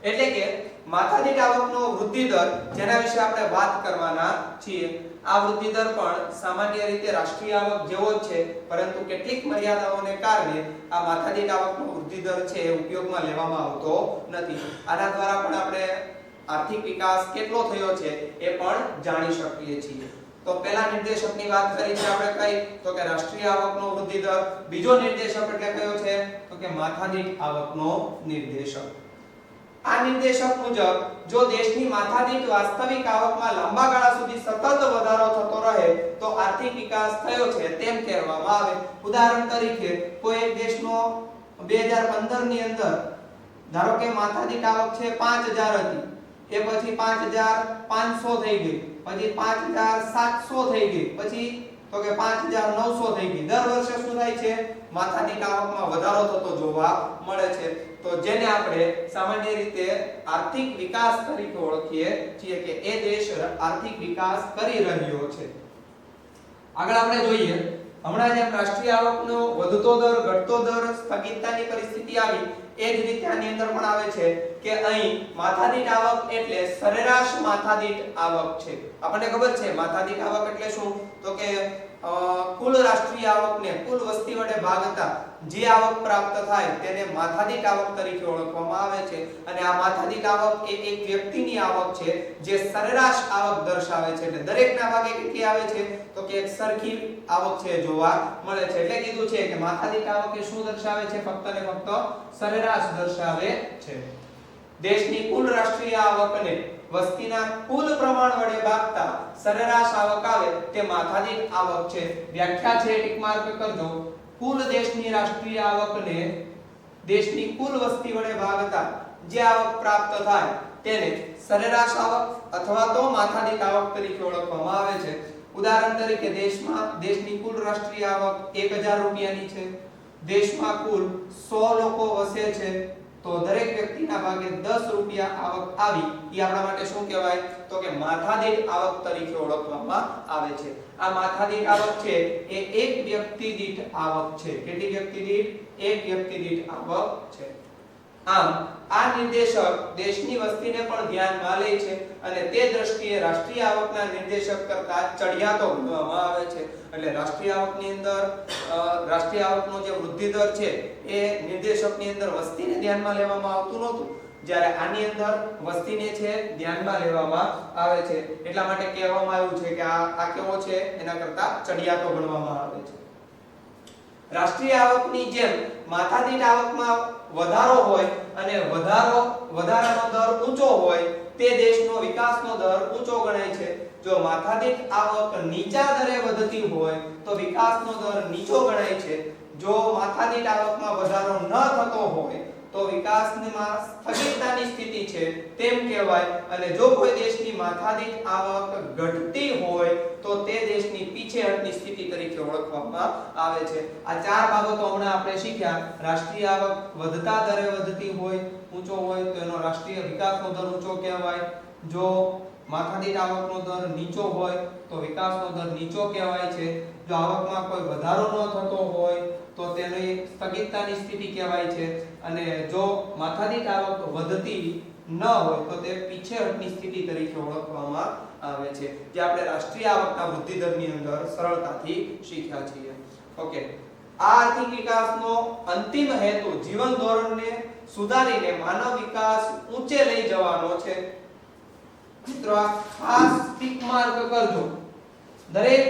એટલે કે માથાદીઠ આવકનો વૃદ્ધિ દર જેના વિશે આપણે વાત કરવાના છીએ આ વૃદ્ધિ દર પણ સામાન્ય રીતે રાષ્ટ્રીય આવક જેવો જ છે પરંતુ કેટલીક મર્યાદાઓને કારણે આ માથાદીઠ આવકનો વૃદ્ધિ દર છે એ ઉપયોગમાં લેવામાં આવતો નથી આના દ્વારા પણ આપણે આર્થિક વિકાસ કેટલો થયો છે એ પણ જાણી શકીએ છીએ તો પહેલા નિર્દેશકની વાત કરી છે આપણે કઈ તો કે રાષ્ટ્રીય આવકનો વૃદ્ધિ દર બીજો નિર્દેશક એટલે કયો છે તો કે માથાદીઠ આવકનો નિર્દેશક આ નિર્દેશક મુજબ જો દેશની માથાદીઠ વાસ્તવિક આવકમાં લાંબા ગાળા સુધી સતત વધારો થતો રહે તો આર્થિક વિકાસ થયો છે તેમ કહેવામાં આવે ઉદાહરણ તરીકે કોઈ એક દેશનો 2015 ની અંદર ધારો કે માથાદીઠ આવક છે 5000 હતી એ પછી 5500 થઈ ગઈ પછી 5700 થઈ ગઈ પછી તો કે 5900 થઈ ગઈ દર વર્ષે શું થાય છે માથાદીઠ આવકમાં વધારો થતો જોવા મળે છે તો જેને આપણે સામાન્ય રીતે આર્થિક વિકાસ તરીકે ઓળખીએ છીએ કે એ દેશ આર્થિક વિકાસ કરી રહ્યો છે આગળ આપણે જોઈએ હમણાં જેમ રાષ્ટ્રીય આવકનો વધતો દર ઘટતો દર સ્થગિતતાની પરિસ્થિતિ આવી એ જ રીતે આની અંદર પણ આવે છે કે અહીં માથાદીઠ આવક એટલે સરેરાશ માથાદીઠ આવક છે આપણને ખબર છે માથાદીઠ આવક એટલે શું તો કે કુલ રાષ્ટ્રીય આવકને કુલ વસ્તી વડે ભાગતા જે આવક પ્રાપ્ત થાય તેને માથાદીઠ આવક તરીકે ઓળખવામાં આવે છે અને આ માથાદીઠ આવક એ એક વ્યક્તિની આવક છે જે સરેરાશ આવક દર્શાવે છે એટલે દરેકના ભાગે કેટલી આવે છે તો કે એક સરખી આવક છે જોવા મળે છે એટલે કીધું છે કે માથાદીઠ આવક એ શું દર્શાવે છે ફક્ત ને ફક્ત સરેરાશ દર્શાવે છે દેશની કુલ રાષ્ટ્રીય આવકને વસ્તીના કુલ પ્રમાણ વડે ભાગતા સરેરાશ આવક આવે તે માથાદીઠ આવક છે વ્યાખ્યા છે ટિક માર્ક કરજો કુલ દેશની રાષ્ટ્રીય આવકને દેશની કુલ વસ્તી વડે ભાગતા જે આવક પ્રાપ્ત થાય તેને સરેરાશ આવક અથવા તો માથાદીઠ આવક તરીકે ઓળખવામાં આવે છે ઉદાહરણ તરીકે દેશની કુલ રાષ્ટ્રીય આવક 1000 રૂપિયાની છે દેશમાં કુલ 100 લોકો વસે છે તો દરેક વ્યક્તિના ભાગે 10 રૂપિયા આવક આવી એ આપણા માટે શું કહેવાય તો કે માથાદીઠ આવક તરીકે ઓળખવામાં આવે છે આ માથાદીઠ આવક છે એ એક વ્યક્તિ દીઠ આવક છે કેટલી વ્યક્તિ દીઠ એક વ્યક્તિ દીઠ આવક છે આમ આ નિર્દેશક દેશની વસ્તીને પણ ધ્યાનમાં લે છે અને તે દ્રષ્ટિએ રાષ્ટ્રીય આવકના નિર્દેશક કરતા ચડિયાતો ગણવામાં આવે છે એટલે રાષ્ટ્રીય આવકની અંદર રાષ્ટ્રીય આવકનો જે વૃદ્ધિ દર છે એ નિર્દેશકની અંદર વસ્તીને ધ્યાનમાં લેવામાં આવતું નહોતું જ્યારે આની અંદર વસ્તીને છે ધ્યાનમાં લેવામાં આવે છે એટલા માટે કહેવામાં આવ્યું છે કે આ કેવો છે એના કરતા ચડિયાતો ગણવામાં આવે છે રાષ્ટ્રીય આવકની જેમ માથાદીઠ આવકમાં વધારો હોય અને વધારાનો દર ઊંચો હોય તે દેશનો વિકાસનો દર ઊંચો ગણાય છે જો માથાદીઠ આવક નીચા દરે વધતી હોય તો વિકાસનો દર નીચો ગણાય છે જો માથાદીઠ આવકમાં વધારો ન થતો હોય તો વિકાસમાં સ્થગિતતાની સ્થિતિ છે તેમ કહેવાય અને જો કોઈ દેશની માથાદીઠ આવક ઘટતી હોય તો તે દેશની પીછેહટની સ્થિતિ તરીકે ઓળખવામાં આવે છે આ ચાર બાબતો હમણાં આપણે શીખ્યા રાષ્ટ્રીય આવક વધતા દરે વધતી હોય ઊંચો હોય તો એનો રાષ્ટ્રીય વિકાસનો દર ઊંચો કહેવાય જો માથાદીઠ આવકનો દર નીચો હોય તો વિકાસનો દર નીચો કહેવાય છે જો આવકમાં કોઈ વધારો ન થતો હોય તો તેની સ્થગિતતાની સ્થિતિ કહેવાય છે અને જો માથાદીઠ આવક વધતી ન હોય તો તે પીછેહટની સ્થિતિ તરીકે ઓળખવામાં આવે છે જે આપણે રાષ્ટ્રીય આવકના વૃદ્ધિ દરની અંદર સરળતાથી શીખ્યા છીએ ઓકે આ આર્થિક વિકાસનો અંતિમ હેતુ જીવન ધોરણને સુધારીને માનવ વિકાસ ઊંચે લઈ જવાનો છે. મિત્રો આ ખાસ ટીક માર્ક કરજો. દરેક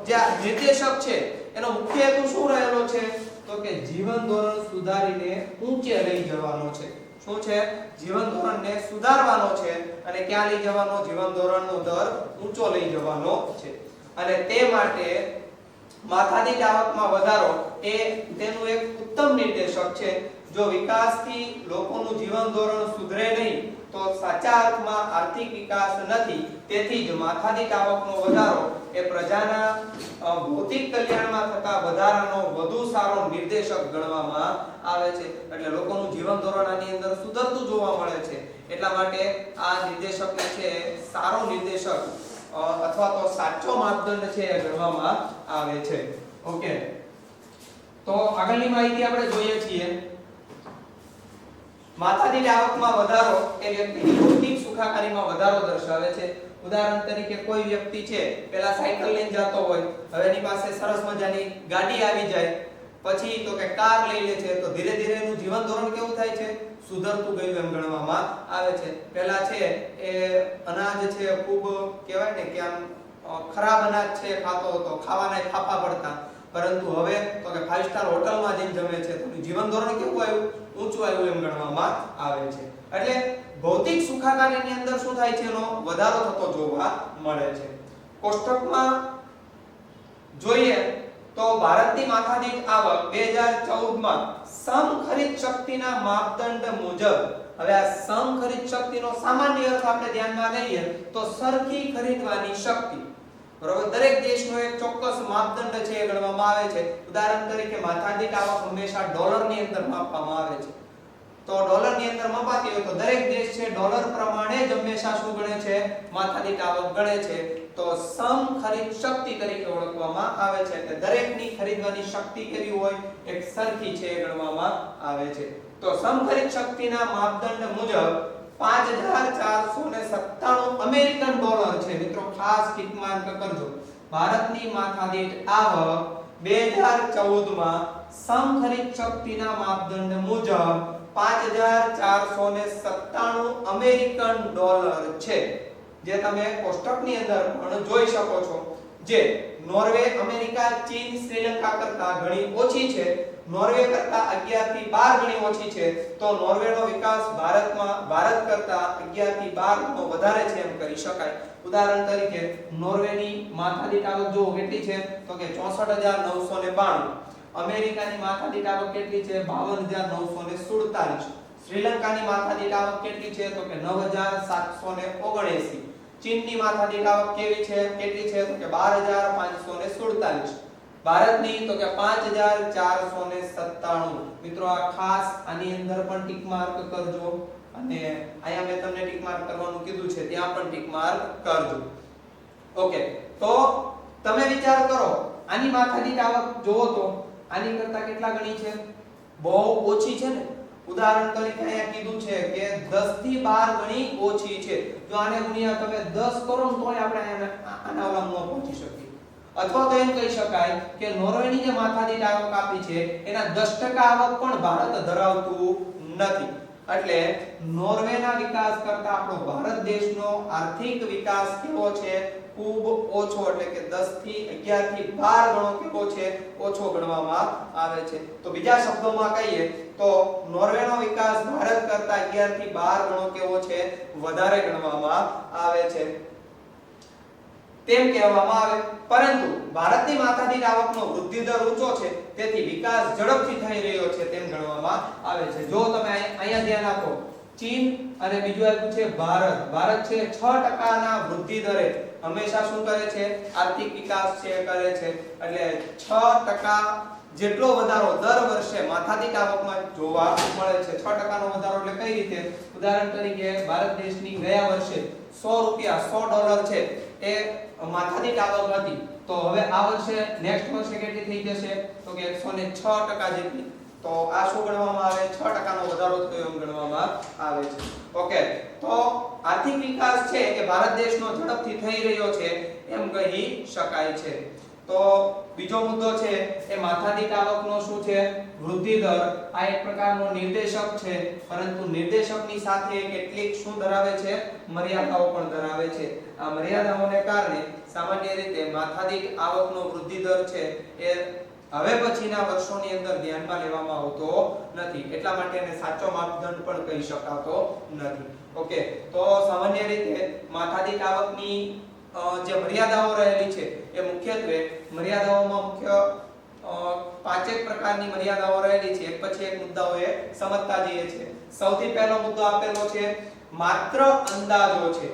જે નિર્દેશક છે એનો મુખ્ય હેતુ શું રહેલો છે તો કે જીવન ધોરણ સુધારીને ઊંચે લઈ જવાનો છે. શું છે? જીવન ધોરણને સુધારવાનો છે અને ક્યાં લઈ જવાનો? જીવન ધોરણનો દર ઊંચો લઈ જવાનો છે. અને તે માટે માથાદીઠ આવકમાં વધારો એ તેનું એક ઉત્તમ નિર્દેશક છે. જો વિકાસથી લોકોનું જીવન ધોરણ સુધરે નહીં તો સાચા અર્થમાં આર્થિક વિકાસ નથી. તેથી જ માથાદીઠ આવકનો વધારો એ પ્રજાના ભૌતિક કલ્યાણમાં થતા વધારાનો વધુ સારો નિર્દેશક ગણવામાં આવે છે. એટલે લોકોનું જીવન ધોરણ આની અંદર સુધરતું જોવા મળે છે. એટલા માટે આ નિર્દેશકને છે સારો નિર્દેશક અથવા તો સાચો માપદંડ છે એ ગણવામાં આવે છે. ઓકે, તો આગળની માહિતી આપણે જોઈએ છીએ. માથાદીઠ આવકમાં વધારો એ વ્યક્તિની ભૌતિક સુખાકારીમાં વધારો દર્શાવે છે. ઉદાહરણ તરીકે કોઈ વ્યક્તિ છે પેલા સાયકલ લઈને જતો હોય, હવે એની પાસે સરસ મજાની ગાડી આવી જાય, પછી તો કે કાર લઈ લે છે, તો ધીરે ધીરે એનું જીવન ધોરણ કેવું થાય છે? સુધરતું ગયું એમ ગણવામાં આવે છે. પેલા છે એ અનાજ છે ખૂબ કહેવાય ને કે આમ ખરાબ અનાજ છે ખાતો હતો, ખાવાના ફાફા પડતા, પરંતુ હવે તો કે 5 સ્ટાર હોટલમાં જઈને જમે છે, તો જીવન ધોરણ કેવું આવ્યું? ઊંચું આવ્યું એમ ગણવામાં આવે છે. એટલે ભૌતિક સુખાકારીની અંદર શું થાય છે? એનો વધારો થતો જોવા મળે છે. કોષ્ટકમાં જોઈએ તો ભારતની માથાદીઠ આવક 2014 માં સમ ખરીદ શક્તિના માપદંડ મુજબ, હવે આ સમ ખરીદ શક્તિનો સામાન્ય અર્થ આપણે ધ્યાનમાં લઈએ તો સરખી ખરીદવાની શક્તિ. બરોબર, દરેક દેશનો એક ચોક્કસ માપદંડ છે એ ગણવામાં આવે છે. ઉદાહરણ તરીકે માથાદીઠ આવક હંમેશા ડોલરની અંદર માપવામાં આવે છે. તો ડોલરની અંદર મપાતી હોય તો દરેક દેશ છે ડોલર પ્રમાણે જ હંમેશા શું ગણે છે? માથાદીઠ આવક ગણે છે. તો સમ ખરીદ શક્તિ તરીકે ઓળખવામાં આવે છે. એટલે દરેકની ખરીદવાની શક્તિ કેવી હોય? એક સરખી છે એ ગણવામાં આવે છે. તો સમ ખરીદ શક્તિના માપદંડ મુજબ 5497 અમેરિકન ડોલર છે. મિત્રો ખાસ ટીક માર્ક કરજો. ભારતની માથાદીઠ આવક 2014 માં સમ ખરીદ શક્તિના માપદંડ મુજબ 5497 અમેરિકન ડોલર છે, જે તમે કોષ્ટકની અંદર પણ જોઈ શકો છો. જે નોર્વે, અમેરિકા, ચીન, શ્રીલંકા કરતા ઘણી ઓછી છે. નોર્વે કરતા 11 થી 12 ગણી ઓછી છે. તો નોર્વેનો વિકાસ ભારત કરતા 11 થી 12 ગણો વધારે છે એમ કરી શકાય. ઉદાહરણ તરીકે નોર્વેની માથાદીઠ આવક જો કેટલી છે તો કે 64992. અમેરિકાની માથાદીઠ આવક કેટલી છે? 52947. શ્રીલંકાની માથાદીઠ આવક કેટલી છે તો કે 9779. ચીનની માથાદીઠ આવક કેવી છે? કેટલી છે તો કે 12547. ભારતની તો કે 5497. મિત્રો આ ખાસ આની અંદર પણ ટીક માર્ક કરજો, અને અહીંયા મેં તમને ટીક માર્ક કરવાનું કીધું છે ત્યાં પણ ટીક માર્ક કરજો. ઓકે, તો તમે વિચાર કરો, આની માથાદીઠ આવક જોવો તો આની કરતા કેટલા ગણી છે? બહુ ઓછી છે ને. ઉદાહરણ તરીકે અહીંયા કીધું છે કે 10 થી 12 ગણી ઓછી છે. જો આને ગુણ્યા તમે 10 કરો ને તોય આપણે આના ઓલામાં ન પહોંચી શકીએ. અથવા તો એમ કહી શકાય કે નોર્વેની જે માથાદીઠ આવક આપી છે એના 10% આવક પણ ભારત ધરાવતું નથી. એટલે નોર્વેના વિકાસ કરતા આપણો ભારત દેશનો આર્થિક વિકાસ કેવો છે? ખૂબ ઓછો. એટલે કે 10 થી 11 થી 12 ગણો કેવો છે? ઓછો ગણવામાં આવે છે. તો બીજા શબ્દોમાં કહીએ તો નોર્વેનો વિકાસ ભારત કરતા 11 થી 12 ગણો કેવો છે? વધારે ગણવામાં આવે છે તેમ કહેવામાં આવે. પરંતુ ભારતની માથાદીઠ આવકનો વૃદ્ધિ દર ઊંચો છે, તેથી વિકાસ ઝડપથી થઈ રહ્યો છે તેમ ગણવામાં આવે છે. જો તમે અહીંયા ધ્યાન આપો, ચીન અને બીજું આવ્યું છે ભારત. ભારત છે 6% ના વૃદ્ધિ દરે હંમેશા શું કરે છે? આર્થિક વિકાસ છે કરે છે. એટલે 6% જેટલો વધારો દર વર્ષે માથાદીઠ આવકમાં જોવા મળે છે. 6% નો વધારો એટલે કઈ રીતે? ઉદાહરણ તરીકે ભારત દેશની ગયા વર્ષે 100 રૂપિયા, 100 ડોલર છે એ માથાદીઠ આવક હતી. તો હવે આ વર્ષે નેક્સ્ટ વર્ષે કેટલી થઈ જશે તો કે 106% જેટલી. તો આ શું ગણવામાં આવે? 6% નો વધારો થયો એમ ગણવામાં આવે છે. ઓકે, તો આર્થિક વિકાસ છે કે ભારત દેશનો ઝડપથી થઈ રહ્યો છે એમ કહી શકાય છે. તો બીજો મુદ્દો છે એ માથાદીઠ આવકનો શું છે વૃદ્ધિ દર. આ એક પ્રકારનો નિર્દેશક છે, પરંતુ નિર્દેશકની સાથે કેટલીક શું ધરાવે છે મર્યાદાઓ પણ ધરાવે છે. આ મર્યાદાઓને કારણે સામાન્ય રીતે માથાદીઠ આવકનો વૃદ્ધિ દર છે એ હવે પછીના વર્ષોની અંદર ધ્યાનમાં લેવામાં આવતો નથી, એટલા માટે એને સાચો માપદંડ પણ કહી શકાતો નથી. ઓકે, તો સામાન્ય રીતે માથાદીઠ આવકની જે મર્યાદાઓ રહેલી છે એ મુખ્યત્વે મર્યાદાઓમાં મુખ્ય પાંચેક પ્રકારની મર્યાદાઓ રહેલી છે. એક પછી એક મુદ્દાઓ એ સમજતા જઈએ છે. સૌથી પહેલો મુદ્દો આપેલો છે માત્ર અંદાજો છે.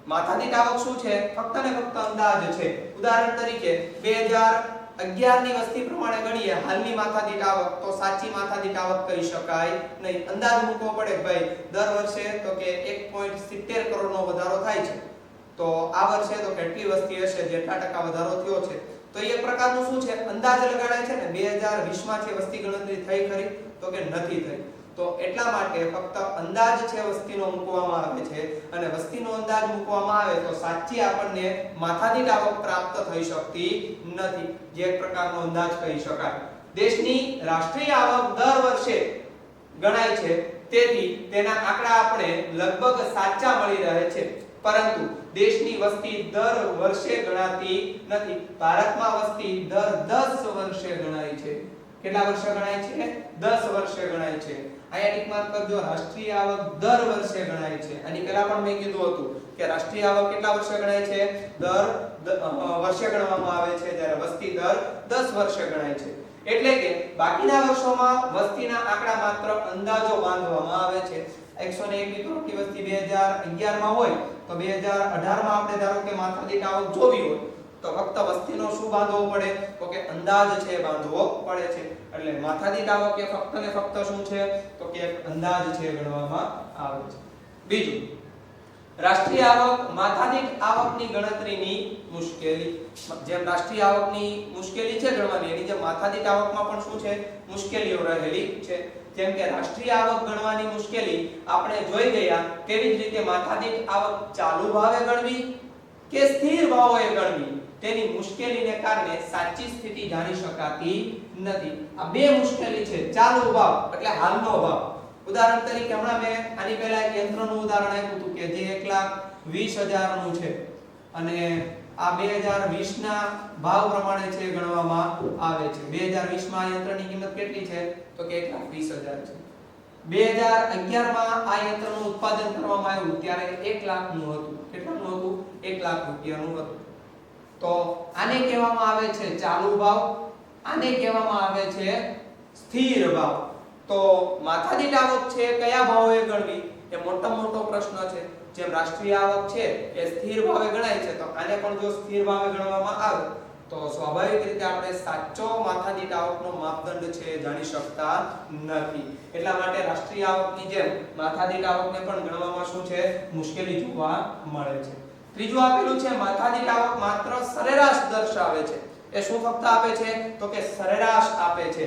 માથાદીઠ આવક શું છે? ફક્ત ને ફક્ત અંદાજ છે. ઉદાહરણ તરીકે 2011 ની વસ્તી પ્રમાણે ગણીએ હાલની માથાદીઠ આવક, તો સાચી માથાદીઠ આવક કરી શકાય નહીં. અંદાજ મૂકવો પડે ભાઈ દર વર્ષે તો કે 1.70 કરોડનો વધારો થાય છે, તો આ વર્ષે તો કેટલી વસ્તી હશે, જેટલા ટકા વધારો થયો છે, તો એ પ્રકારનું શું છે અંદાજ લગાડાય છે ને. 2020 માં છે વસ્તી ગણતરી થઈ ખરી? તો કે નથી થઈ. તો એટલા માટે ફક્ત અંદાજ છે વસ્તીનો મૂકવામાં આવે છે, અને વસ્તીનો અંદાજ મૂકવામાં આવે તો સાચી આપણને માથાદીઠ આવક પ્રાપ્ત થઈ શકતી નથી, જે એક પ્રકારનો અંદાજ કહી શકાય. દેશની રાષ્ટ્રીય આવક દર વર્ષે ગણાય છે, તેથી તેના આંકડા આપણે લગભગ સાચા મળી રહે છે, પરંતુ દેશની વસ્તી દર વર્ષે ગણાતી નથી. ભારતમાં વસ્તી દર 10 વર્ષે ગણાય છે. કેટલા વર્ષે ગણાય છે? 10 વર્ષે ગણાય છે. આયા ટિક માર્ક કરજો. રાષ્ટ્રીય આવક દર વર્ષે ગણાય છે. આની પહેલા પણ મેં કીધું હતું કે રાષ્ટ્રીય આવક કેટલા વર્ષે ગણાય છે? દર વર્ષે ગણવામાં આવે છે, જ્યારે વસ્તી દર 10 વર્ષે ગણાય છે. એટલે કે બાકીના વર્ષોમાં વસ્તીના આંકડા માત્ર અંદાજો બાંધવામાં આવે છે. 101 કરોડની વસ્તી 2011 માં હોય તો 2018 માં આપણે ધારો કે માથાદીઠ આવક જોવી હોય તો ફક્ત વસ્તીનો શું બાંધવો પડે? તો કે અંદાજ છે બાંધવો પડે છે. એટલે માથાદીઠ આવક એ ફક્ત ને ફક્ત શું છે? તો કે એક અંદાજ છે ગણવામાં આવે છે. બીજું, રાષ્ટ્રીય આવક માથાદીઠ આવકની ગણતરીની મુશ્કેલી. જેમ રાષ્ટ્રીય આવકની મુશ્કેલી છે ગણવાની, એની જેમ માથાદીઠ આવકમાં પણ શું છે મુશ્કેલીઓ રહેલી છે. જેમ કે રાષ્ટ્રીય આવક ગણવાની મુશ્કેલી આપણે જોઈ ગયા, તેવી જ રીતે માથાદીઠ આવક ચાલુ ભાવે ગણવી કે સ્થિર ભાવે ગણવી, તેની મુશ્કેલીને કારણે સાચી સ્થિતિ જાણી શકાતી નથી. આ બે મુશ્કેલી છે. ચાલુ ભાવ એટલે હાલનો ભાવ. ઉદાહરણ તરીકે હમણાં મેં આની પહેલા એક યંત્રનું ઉદાહરણ આપ્યું હતું કે જે 1,20,000 નું છે, અને આ 2020 ના ભાવ પ્રમાણે છે ગણવામાં આવે છે. 2020 માં આ યંત્રની કિંમત કેટલી છે? તો કે 1,20,000 છે. 2011 માં આ યંત્રનું ઉત્પાદન કરવામાં આવ્યું ત્યારે 1 લાખ નું હતું. કેટલાનું હતું? 1 લાખ રૂપિયાનું હતું. તો આને કહેવામાં આવે છે ચાલુ ભાવ, આને કહેવામાં આવે છે સ્થિર ભાવ. તો માથાદીઠ આવક છે કયા ભાવે ગણવી એ મોટો પ્રશ્ન છે. જેમ રાષ્ટ્રીય આવક છે એ સ્થિર ભાવે ગણાય છે, તો આને પણ જો સ્થિર ભાવે ગણવામાં આવે તો સ્વાભાવિક રીતે આપણે સાચો માથાદીઠ આવકનો માપદંડ છે જાણી શકતા નથી. એટલા માટે રાષ્ટ્રીય આવકની જેમ માથાદીઠ આવકને પણ ગણવામાં શું છે મુશ્કેલી જોવા મળે છે. ત્રીજું આપેલું છે માથાદીઠ આવક માત્ર સરેરાશ દર્શાવે છે. એ શું ફક્ત આપે છે? તો કે સરેરાશ આપે છે.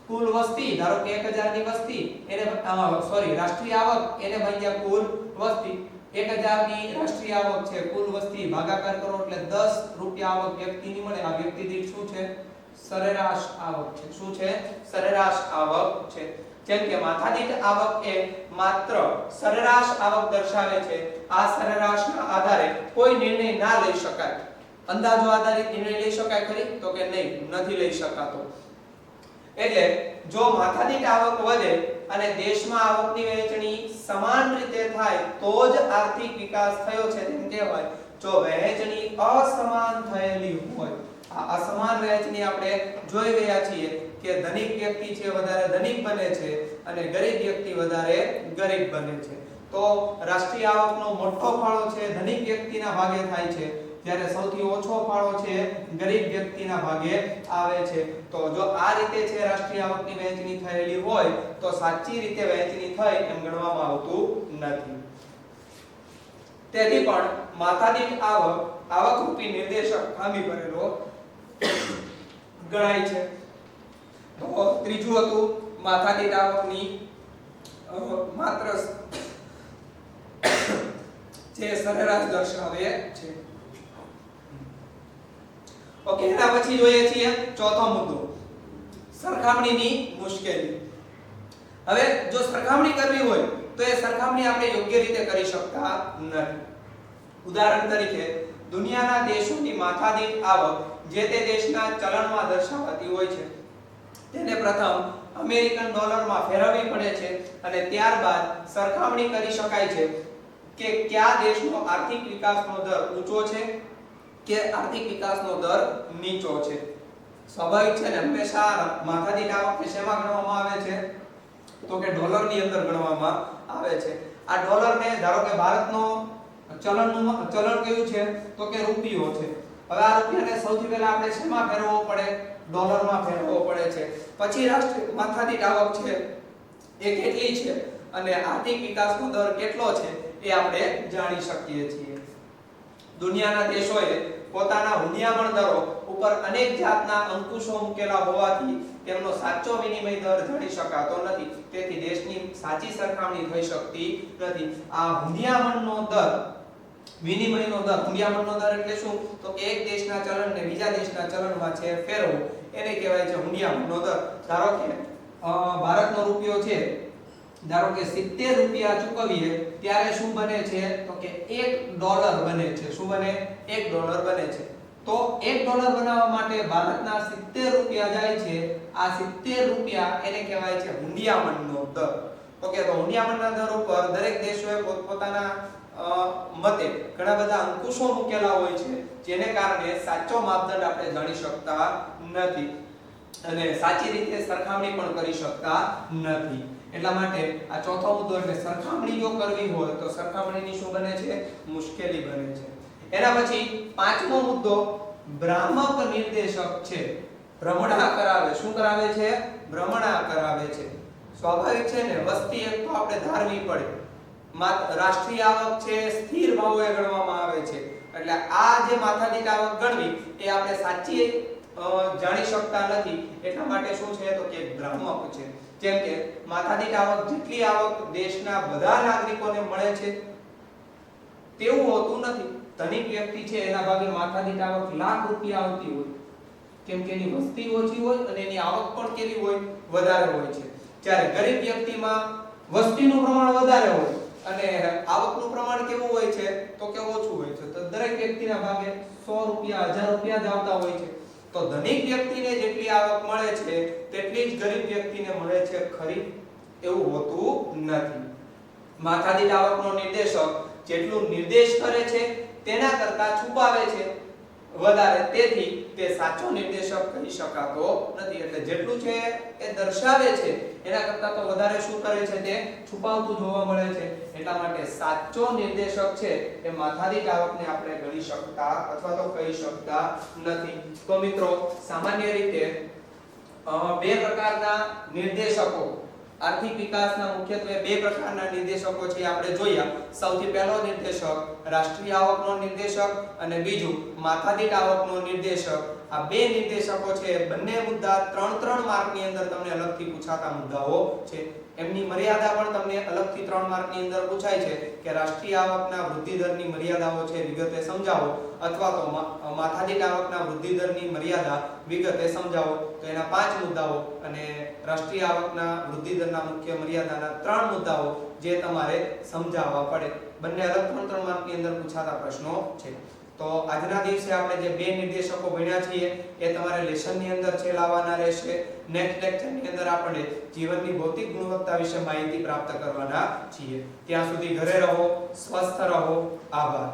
કુલ વસ્તી ધારો કે 1000 ની વસ્તી એને રાષ્ટ્રીય આવક એને ભાગ્યા કુલ વસ્તી. 1000 ની રાષ્ટ્રીય આવક છે, કુલ વસ્તી ભાગાકાર કરો એટલે 10 રૂપિયા આવક વ્યક્તિની મળે. આ વ્યક્તિ દીઠ શું છે? સરેરાશ આવક છે. શું છે? સરેરાશ આવક છે. જેમ કે માથાદીઠ આવક એ માત્ર સરેરાશ આવક દર્શાવે છે. આ સરેરાશના આધારે કોઈ નિર્ણય ના લઈ શકાય. અંદાજો આધારિત નિર્ણય લઈ શકાય ખરી? તો કે નહીં, નથી લઈ શકાતો. એટલે જો માથાદીઠ આવક વધે અને દેશમાં આવકની વહેંચણી સમાન રીતે થાય તો જ આર્થિક વિકાસ થયો છે તેમ કહેવાય. જો વહેંચણી અસમાન થયેલી હોય, આ અસમાન વહેંચણી આપણે જોઈ રહ્યા છીએ કે ધનિક વ્યક્તિ છે વધારે ધનિક બને છે અને ગરીબ વ્યક્તિ વધારે ગરીબ બને છે, તો રાષ્ટ્રીય આવકનો મોટો ફાળો છે ધનિક વ્યક્તિના ભાગે થાય છે, જ્યારે સૌથી ઓછો ફાળો છે ગરીબ વ્યક્તિના ભાગે આવે છે. તો જો આ રીતે છે રાષ્ટ્રીય આવકની વહેંચણી થયેલી હોય તો સાચી રીતે વહેંચણી થઈ એમ ગણવામાં આવતું નથી. તેથી પણ માથાદીઠ આવક રૂપી નિર્દેશક ખામી ભરેલો ગણાય છે. તો ત્રીજું હતું માથાદીઠ આવકની માત્ર જે સરેરાશ દર્શાવે છે. ઓકે, એના પછી જોઈએ છીએ ચોથો મુદ્દો, સરખામણીની મુશ્કેલી. હવે જો સરખામણી કરવી હોય તો એ સરખામણી આપણે યોગ્ય રીતે કરી શકતા નથી. ઉદાહરણ તરીકે દુનિયાના દેશોની માથાદીઠ આવક જે તે દેશના ચલણમાં દર્શાવાતી હોય છે તેને પ્રથમ અમેરિકન ડોલરમાં ફેરવવી પડે છે અને ત્યારબાદ સરખામણી કરી શકાય છે કે કયા દેશનો આર્થિક વિકાસનો દર ઊંચો છે કે આર્થિક વિકાસનો દર નીચો છે. સ્વાભાવિક છે ને, હંમેશા માથાદીઠ આવક શેમાં ગણવામાં આવે છે તો કે ડોલરની અંદર ગણવામાં આવે છે. આ ડોલરને ધારો કે ભારતનો ચલણ કયું છે તો કે રૂપિયો છે. હવે આ રૂપિયાને સૌથી પહેલા આપણે શેમાં ફેરવવો પડે? ડોલરમાં ફેરવવો પડે છે. પછી રાષ્ટ્રીય માથાદીઠ આવક છે એ કેટલી છે અને આર્થિક વિકાસનો દર કેટલો છે એ આપણે જાણી શકીએ છીએ. દુનિયાના દેશોએ પોતાના હુંડિયામણ દરો ઉપર અનેક જાતના અંકુશો મૂકેલા હોવાથી તેમનો સાચો વિનિમય દર જાણી શકાતો નથી. તેથી દેશની સાચી સરખામણી થઈ શકતી નથી. આ હુંડિયામણનો દર, વિનિમયનો દર, હુંડિયામણનો દર એટલે શું તો કે એક દેશના ચલણને બીજા દેશના ચલણમાં છે ફેરવવું, એને કહેવાય છે હુંડિયામણનો દર. ધારો કે ભારતનો રૂપિયો છે, ધારો કે 70 રૂપિયા ચૂકવીએ ત્યારે શું બને છે તો કે $1 બને છે. શું બને? $1 બને છે. તો $1 બનાવવા માટે ભારતના 70 રૂપિયા જાય છે. આ 70 રૂપિયા એને કહેવાય છે હુંડિયામણનો દર. ઓકે, તો હુંડિયામણના દર ઉપર દરેક દેશોએ પોતાના મતે ઘણા બધા અંકુશો મૂકેલા હોય છે, જેને કારણે સાચો માપદંડ આપણે જાણી શકતા નથી અને સાચી રીતે સરખામણી પણ કરી શકતા નથી. એટલા માટે આ ચોથો મુદ્દો, એટલે સરખામણી જો કરવી હોય તો સરખામણીની શું બને છે? મુશ્કેલી બને છે. એના પછી પાંચમો મુદ્દો ભ્રામક નિર્દેશક છે. ભ્રમણા કરાવે. શું કરાવે છે? ભ્રમણા કરાવે છે. સ્વાભાવિક છે ને, વસ્તી એક તો આપણે ધારવી પડે. રાષ્ટ્રીય આવક છે સ્થિર ભાવે ગણવામાં આવે છે, એટલે આ જે માથાદીઠ આવક ગણવી એ આપણે સાચી જાણી શકતા નથી. એટલા માટે શું છે તો કે ભ્રામક છે. જેમ કે માથાદીઠ આવક જેટલી આવક દેશના બધા નાગરિકોને મળે છે તેવું હોતું નથી. ધનિક વ્યક્તિ છે એના ભાગે માથાદીઠ આવક લાખ રૂપિયા આવતી હોય, કેમ કે એની વસ્તી ઓછી હોય અને એની આવક પણ કેવી હોય? વધારે હોય છે. જ્યારે ગરીબ વ્યક્તિમાં વસ્તીનું પ્રમાણ વધારે હોય અને આવકનું પ્રમાણ કેવું હોય છે તો કે ઓછું હોય છે. તો દરેક વ્યક્તિના ભાગે 100 રૂપિયા 1000 રૂપિયા જ આવતા હોય છે. તો ધનિક વ્યક્તિને જેટલી આવક મળે છે તેટલી જ ગરીબ વ્યક્તિને મળે છે ખરી? એવું હોતું નથી. માથાદીઠ આવકનો નિર્દેશક જેટલું નિર્દેશ કરે છે તેના કરતા છુપાવે છે વધારે, તેથી તે સાચો નિર્દેશક કહી શકાતો નથી. એટલે જેટલું છે એ દર્શાવે છે એના કરતા તો વધારે શું કરે છે? તે છુપાવતું જોવા મળે છે. એટલા માટે સાચો નિર્દેશક છે એ માથાદીઠ આવકને આપણે ગણી શકતા અથવા તો કહી શકતા નથી. તો મિત્રો, સામાન્ય રીતે બે પ્રકારના નિર્દેશકો, આર્થિક વિકાસના મુખ્યત્વે બે પ્રકારના નિર્દેશકો છે આપણે જોયા. સૌથી પહેલો નિર્દેશક રાષ્ટ્રીય આવકનો નિર્દેશક અને બીજું માથાદીઠ આવકનો નિર્દેશક. આ બે નિર્દેશકો છે, બંને મુદ્દા 3 માર્કની અંદર તમને અલગથી પૂછાતા મુદ્દાઓ છે. એમની મર્યાદા પણ તમને અલગથી 3 માર્કની અંદર પૂછાય છે કે રાષ્ટ્રીય આવકના વૃદ્ધિ દરની મર્યાદાઓ છે વિગતે સમજાવો, અથવા તો માથાદીઠ આવકના વૃદ્ધિ દરની મર્યાદા વિગતે સમજાવો. તો એના 5 મુદ્દાઓ અને રાષ્ટ્રીય આવકના વૃદ્ધિ દરના મુખ્ય મર્યાદાના 3 મુદ્દાઓ જે તમારે સમજાવવા પડે. બંને અલગ 3 માર્કની અંદર પૂછાતા પ્રશ્નો છે. તો આજના દિવસે આપણે જે બે નિર્દેશકો ભણ્યા છીએ એ તમારે લેસનની અંદર છે લાવવાના રહેશે. નેક્સ્ટ લેક્ચરની અંદર આપણે જીવનની ભૌતિક ગુણવત્તા વિશે માહિતી પ્રાપ્ત કરવાના છીએ. ત્યાં સુધી ઘરે રહો, સ્વસ્થ રહો. આભાર.